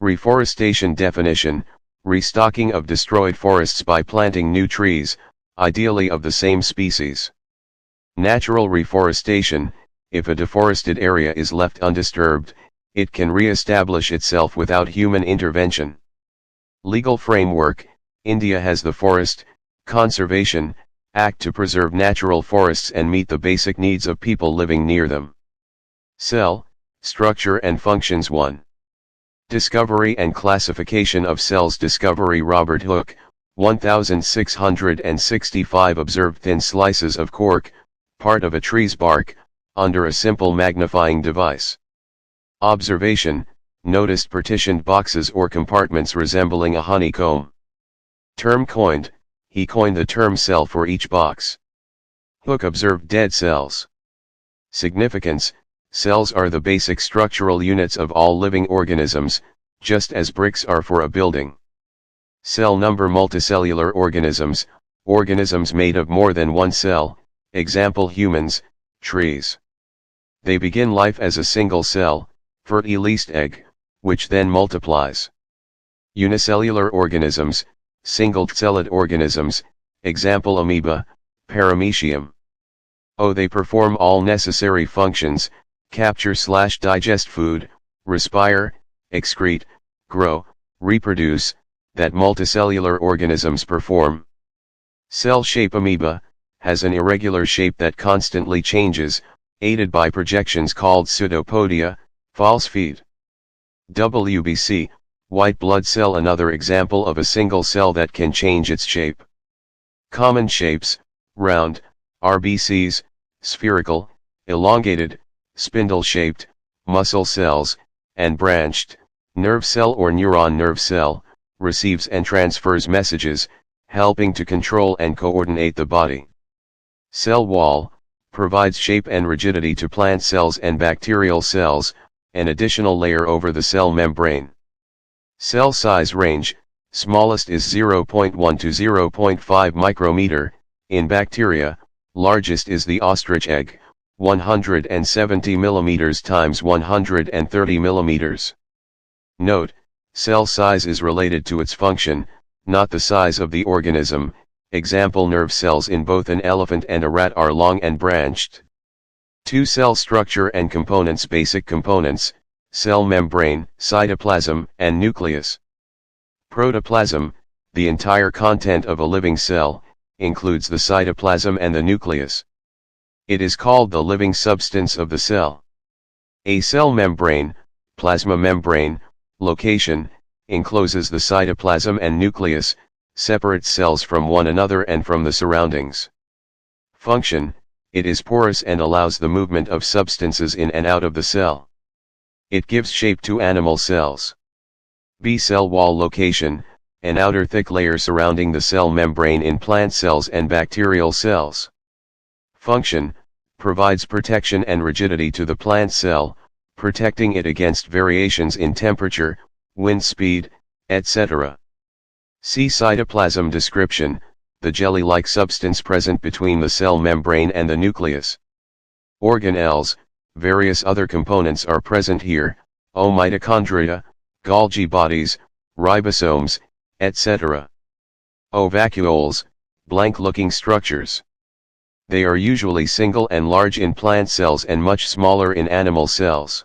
Reforestation definition, restocking of destroyed forests by planting new trees, ideally of the same species. Natural reforestation, if a deforested area is left undisturbed, it can re-establish itself without human intervention. Legal framework, India has the Forest Conservation Act to preserve natural forests and meet the basic needs of people living near them. Cell, structure and functions. 1. Discovery and classification of cells. Discovery. Robert Hooke, 1665. Observed thin slices of cork, part of a tree's bark, under a simple magnifying device. Observation, noticed partitioned boxes or compartments resembling a honeycomb. Term coined, he coined the term cell for each box. Hooke observed dead cells. Significance, cells are the basic structural units of all living organisms, just as bricks are for a building. Cell number. Multicellular organisms, organisms made of more than one cell, example humans, trees. They begin life as a single cell, fertilized egg, which then multiplies. Unicellular organisms, single-celled organisms, example amoeba, paramecium. They perform all necessary functions, capture/digest food, respire, excrete, grow, reproduce, that multicellular organisms perform. Cell shape. Amoeba has an irregular shape that constantly changes, aided by projections called pseudopodia, false feet. WBC, white blood cell. Another example of a single cell that can change its shape. Common shapes, round, RBCs, spherical, elongated, spindle-shaped, muscle cells, and branched, nerve cell or neuron. Nerve cell, receives and transfers messages, helping to control and coordinate the body. Cell wall, provides shape and rigidity to plant cells and bacterial cells, an additional layer over the cell membrane. Cell size range, smallest is 0.1 to 0.5 micrometer, In bacteria, largest is the ostrich egg, 170 mm times 130 mm. Note, cell size is related to its function, not the size of the organism. Example: nerve cells in both an elephant and a rat are long and branched. 2. Cell structure and components. Basic components: cell membrane, cytoplasm, and nucleus. Protoplasm, the entire content of a living cell, includes the cytoplasm and the nucleus. It is called the living substance of the cell. A cell membrane, plasma membrane, location, encloses the cytoplasm and nucleus, separates cells from one another and from the surroundings. Function: it is porous and allows the movement of substances in and out of the cell. It gives shape to animal cells. B. Cell wall. Location: an outer thick layer surrounding the cell membrane in plant cells and bacterial cells. Function: provides protection and rigidity to the plant cell, protecting it against variations in temperature, wind speed, etc. See cytoplasm. Description: the jelly-like substance present between the cell membrane and the nucleus. Organelles: various other components are present here, mitochondria, Golgi bodies, ribosomes, etc. Vacuoles: blank-looking structures. They are usually single and large in plant cells and much smaller in animal cells.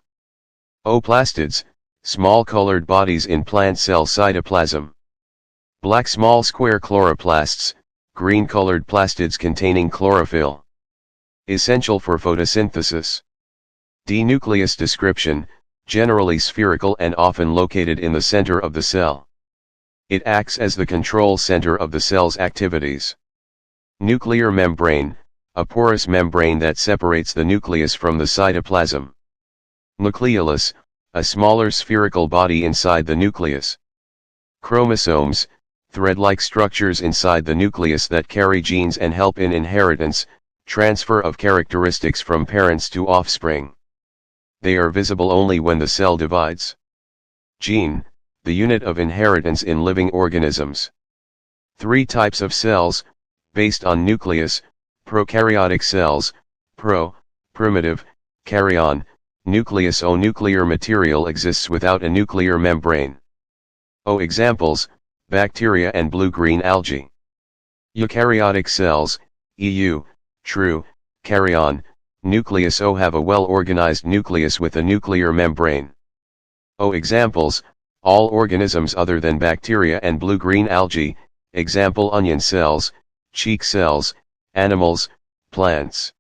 Plastids: small colored bodies in plant cell cytoplasm. Black small square chloroplasts, green colored plastids containing chlorophyll. Essential for photosynthesis. D. Nucleus. Description: generally spherical and often located in the center of the cell. It acts as the control center of the cell's activities. Nuclear membrane: a porous membrane that separates the nucleus from the cytoplasm. Nucleolus: a smaller spherical body inside the nucleus. Chromosomes: thread-like structures inside the nucleus that carry genes and help in inheritance, transfer of characteristics from parents to offspring. They are visible only when the cell divides. Gene: the unit of inheritance in living organisms. 3 types of cells, based on nucleus: prokaryotic cells, primitive, karyon, nucleus. Nuclear material exists without a nuclear membrane. Examples: bacteria and blue-green algae. Eukaryotic cells, true, karyon, nucleus. Have a well-organized nucleus with a nuclear membrane. Examples: all organisms other than bacteria and blue-green algae, example onion cells, cheek cells, animals, plants.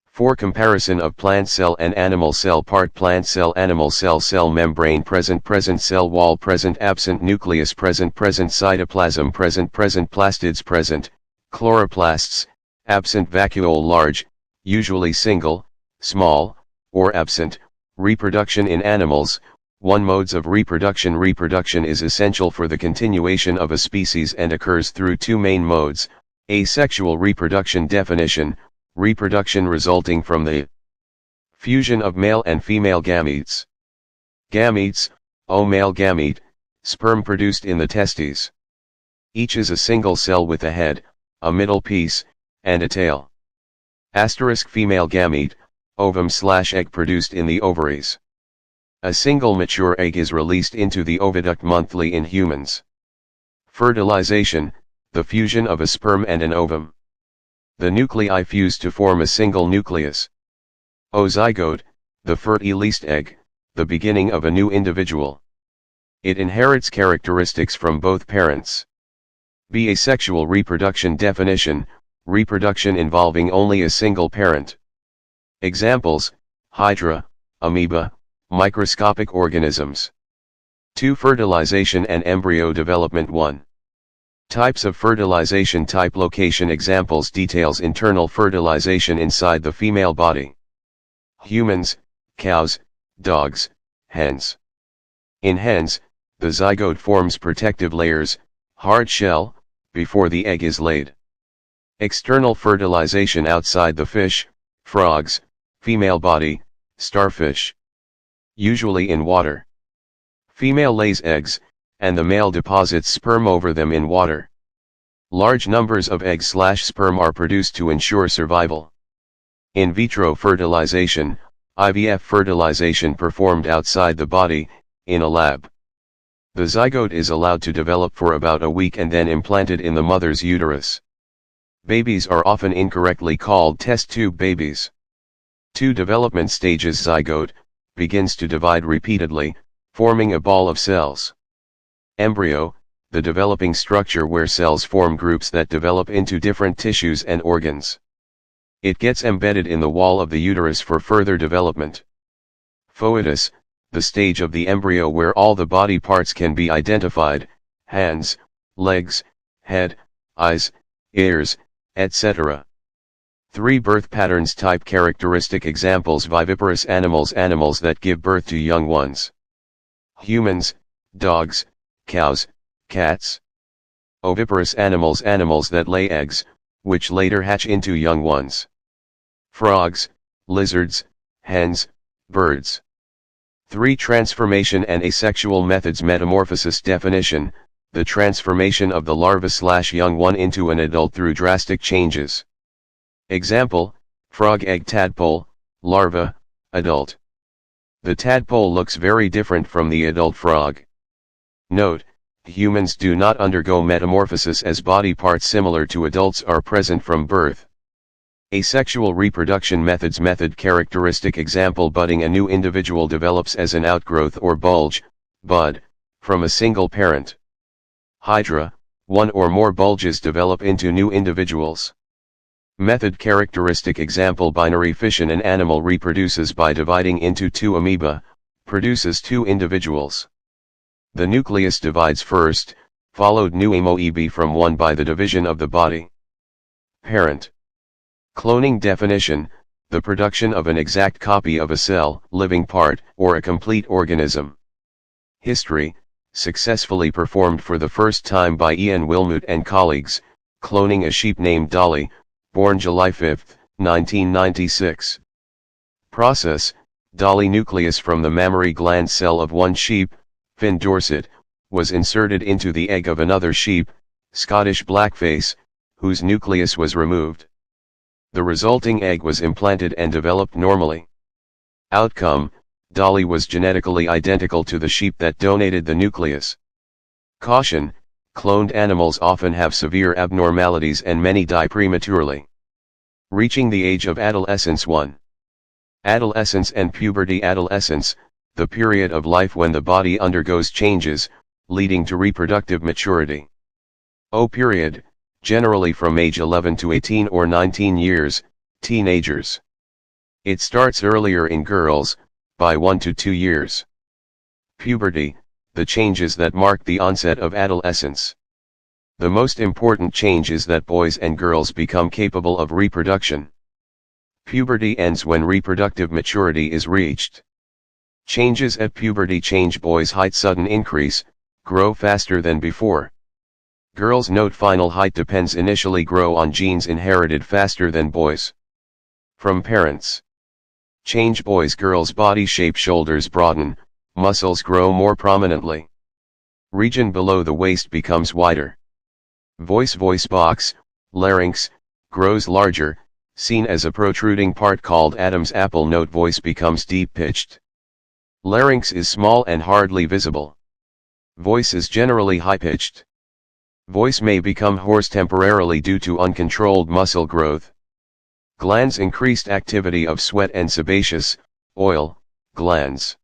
4. Comparison of plant cell and animal cell. Part: plant cell, animal cell. Cell membrane present, cell wall present, absent, nucleus present, cytoplasm present, plastids present, chloroplasts absent, vacuole large, usually single, small, or absent. Reproduction in animals. 1. Modes of reproduction. Reproduction is essential for the continuation of a species and occurs through 2 main modes: asexual reproduction. Definition: reproduction resulting from the fusion of male and female gametes. Gametes: male gamete, sperm produced in the testes. Each is a single cell with a head, a middle piece, and a tail. Female gamete, ovum/egg produced in the ovaries. A single mature egg is released into the oviduct monthly in humans. Fertilization: the fusion of a sperm and an ovum. The nuclei fuse to form a single nucleus. Zygote: the fertilized egg, the beginning of a new individual. It inherits characteristics from both parents. Asexual reproduction. Definition: reproduction involving only a single parent. Examples: hydra, amoeba, microscopic organisms. 2. Fertilization and embryo development. 1. Types of fertilization. Type: location. Examples. Details: internal fertilization inside the female body. Humans, cows, dogs, hens. In hens, the zygote forms protective layers, hard shell, before the egg is laid. External fertilization outside the fish, frogs, female body, starfish. Usually in water. Female lays eggs, and the male deposits sperm over them in water. Large numbers of eggs/sperm are produced to ensure survival. In vitro fertilization, IVF fertilization performed outside the body, in a lab. The zygote is allowed to develop for about a week and then implanted in the mother's uterus. Babies are often incorrectly called test tube babies. 2 development stages. Zygote begins to divide repeatedly, forming a ball of cells. Embryo, the developing structure where cells form groups that develop into different tissues and organs. It gets embedded in the wall of the uterus for further development. Foetus, the stage of the embryo where all the body parts can be identified: hands, legs, head, eyes, ears, etc. 3 birth patterns. Type characteristic examples: viviparous animals, animals that give birth to young ones. Humans, dogs, cows, cats. Oviparous animals, animals that lay eggs, which later hatch into young ones. Frogs, lizards, hens, birds. 3 transformation and asexual methods. Metamorphosis definition: the transformation of the larva/young one into an adult through drastic changes. Example: frog egg, tadpole, larva, adult. The tadpole looks very different from the adult frog. Note: humans do not undergo metamorphosis as body parts similar to adults are present from birth. Asexual reproduction methods. Method characteristic example: budding: a new individual develops as an outgrowth or bulge, bud, from a single parent. Hydra: one or more bulges develop into new individuals. Method characteristic example: binary fission: an animal reproduces by dividing into 2 amoeba, produces 2 individuals. The nucleus divides first, followed new amoebae from one by the division of the body. Parent. Cloning definition: the production of an exact copy of a cell, living part, or a complete organism. History: successfully performed for the first time by Ian Wilmut and colleagues, cloning a sheep named Dolly, born July 5, 1996. Process: Dolly nucleus from the mammary gland cell of one sheep, Finn Dorset, was inserted into the egg of another sheep, Scottish Blackface, whose nucleus was removed. The resulting egg was implanted and developed normally. Outcome: Dolly was genetically identical to the sheep that donated the nucleus. Caution: cloned animals often have severe abnormalities and many die prematurely. Reaching the age of adolescence. 1. Adolescence and puberty. Adolescence, the period of life when the body undergoes changes, leading to reproductive maturity. O period, generally from age 11 to 18 or 19 years, teenagers. It starts earlier in girls, by 1 to 2 years. Puberty, the changes that mark the onset of adolescence. The most important change is that boys and girls become capable of reproduction. Puberty ends when reproductive maturity is reached. Changes at puberty: change: boys' height sudden increase, grow faster than before. Girls' note final height depends initially grow on genes inherited faster than boys. From parents. Change: boys' girls' body shape: shoulders broaden, muscles grow more prominently. Region below the waist becomes wider. Voice box, larynx, grows larger, seen as a protruding part called Adam's apple. Note: voice becomes deep-pitched. Larynx is small and hardly visible. Voice is generally high-pitched. Voice may become hoarse temporarily due to uncontrolled muscle growth. Glands: increased activity of sweat and sebaceous, oil, glands.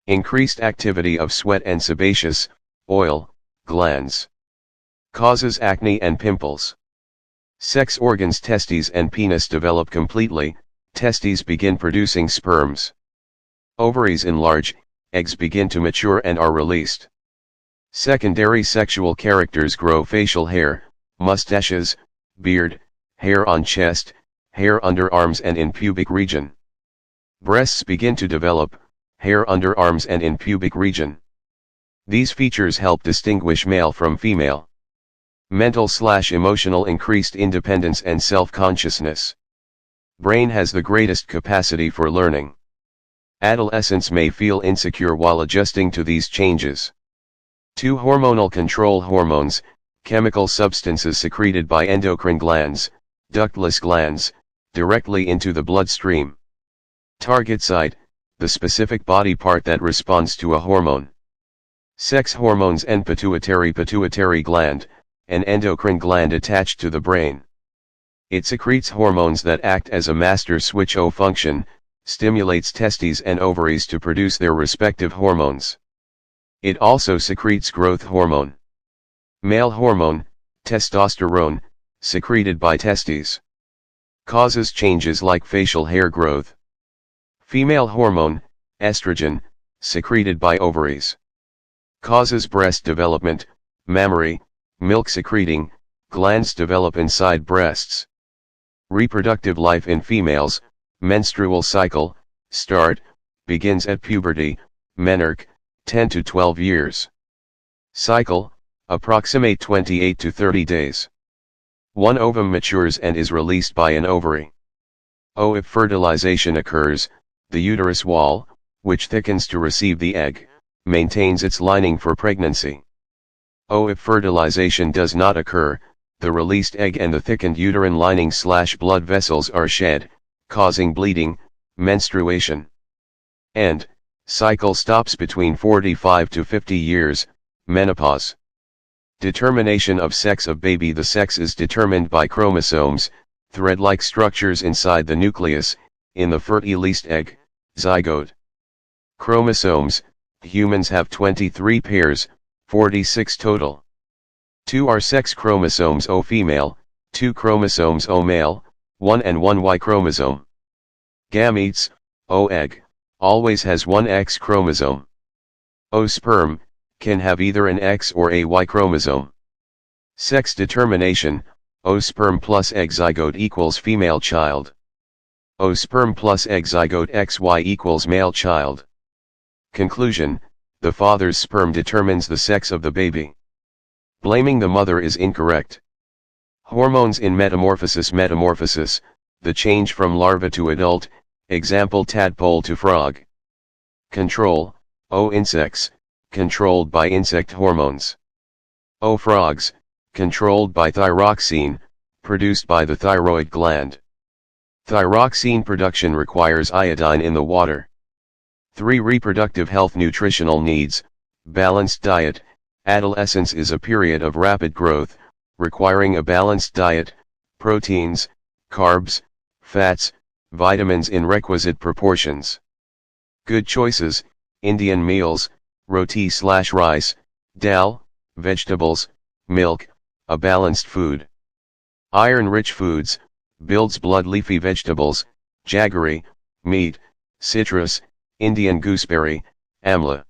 Increased activity of sweat and sebaceous, oil, glands. Causes acne and pimples. Sex organs: testes and penis develop completely, testes begin producing sperms. Ovaries enlarge, eggs begin to mature and are released. Secondary sexual characters grow: facial hair, mustaches, beard, hair on chest, hair under arms and in pubic region. Breasts begin to develop, hair under arms and in pubic region. These features help distinguish male from female. Mental/emotional: increased independence and self-consciousness. Brain has the greatest capacity for learning. Adolescents may feel insecure while adjusting to these changes. 2. Hormonal control: hormones, chemical substances secreted by endocrine glands, ductless glands, directly into the bloodstream. Target site, the specific body part that responds to a hormone. Sex hormones and pituitary gland, an endocrine gland attached to the brain. It secretes hormones that act as a master switch O function, stimulates testes and ovaries to produce their respective hormones. It also secretes growth hormone. Male hormone, testosterone, secreted by testes. Causes changes like facial hair growth. Female hormone, estrogen, secreted by ovaries. Causes breast development, mammary, milk secreting, glands develop inside breasts. Reproductive life in females, menstrual cycle, start, begins at puberty, menarche, 10 to 12 years. Cycle, approximate 28 to 30 days. One ovum matures and is released by an ovary. O. If fertilization occurs, the uterus wall, which thickens to receive the egg, maintains its lining for pregnancy. O. If fertilization does not occur, the released egg and the thickened uterine lining/blood vessels are shed, causing bleeding, menstruation. And, cycle stops between 45 to 50 years, menopause. Determination of sex of baby. The sex is determined by chromosomes, thread-like structures inside the nucleus, in the fertilized egg, zygote. Chromosomes, humans have 23 pairs, 46 total. 2 are sex chromosomes O female, 2 chromosomes O male, 1 and 1 Y chromosome. Gametes, O egg, always has 1 X chromosome. O sperm, can have either an X or a Y chromosome. Sex determination, O sperm plus egg zygote equals female child. O sperm plus egg zygote XY equals male child. Conclusion, the father's sperm determines the sex of the baby. Blaming the mother is incorrect. Hormones in metamorphosis. Metamorphosis, the change from larva to adult, example tadpole to frog. Control, O insects, controlled by insect hormones. O frogs, controlled by thyroxine, produced by the thyroid gland. Thyroxine production requires iodine in the water. 3. Reproductive health. Nutritional needs, balanced diet. Adolescence is a period of rapid growth, requiring a balanced diet, proteins, carbs, fats, vitamins in requisite proportions. Good choices, Indian meals, roti/rice, dal, vegetables, milk, a balanced food. Iron-rich foods, builds blood. Leafy vegetables, jaggery, meat, citrus, Indian gooseberry, amla.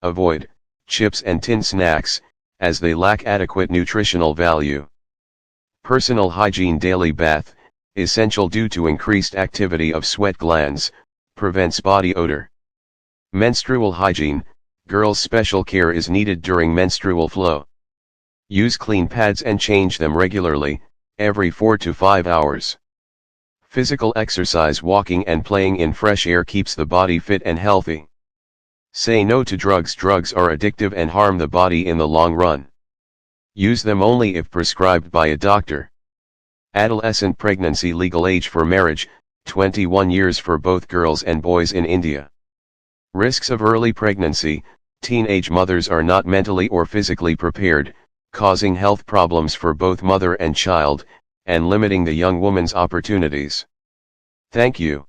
Avoid chips and tin snacks, as they lack adequate nutritional value. Personal hygiene. Daily bath, essential due to increased activity of sweat glands, prevents body odor. Menstrual hygiene, girls' special care is needed during menstrual flow. Use clean pads and change them regularly, every 4 to 5 hours. Physical exercise. Walking and playing in fresh air keeps the body fit and healthy. Say no to drugs. Drugs are addictive and harm the body in the long run. Use them only if prescribed by a doctor. Adolescent pregnancy. Legal age for marriage, 21 years for both girls and boys in India. Risks of early pregnancy. Teenage mothers are not mentally or physically prepared, causing health problems for both mother and child, and limiting the young woman's opportunities. Thank you.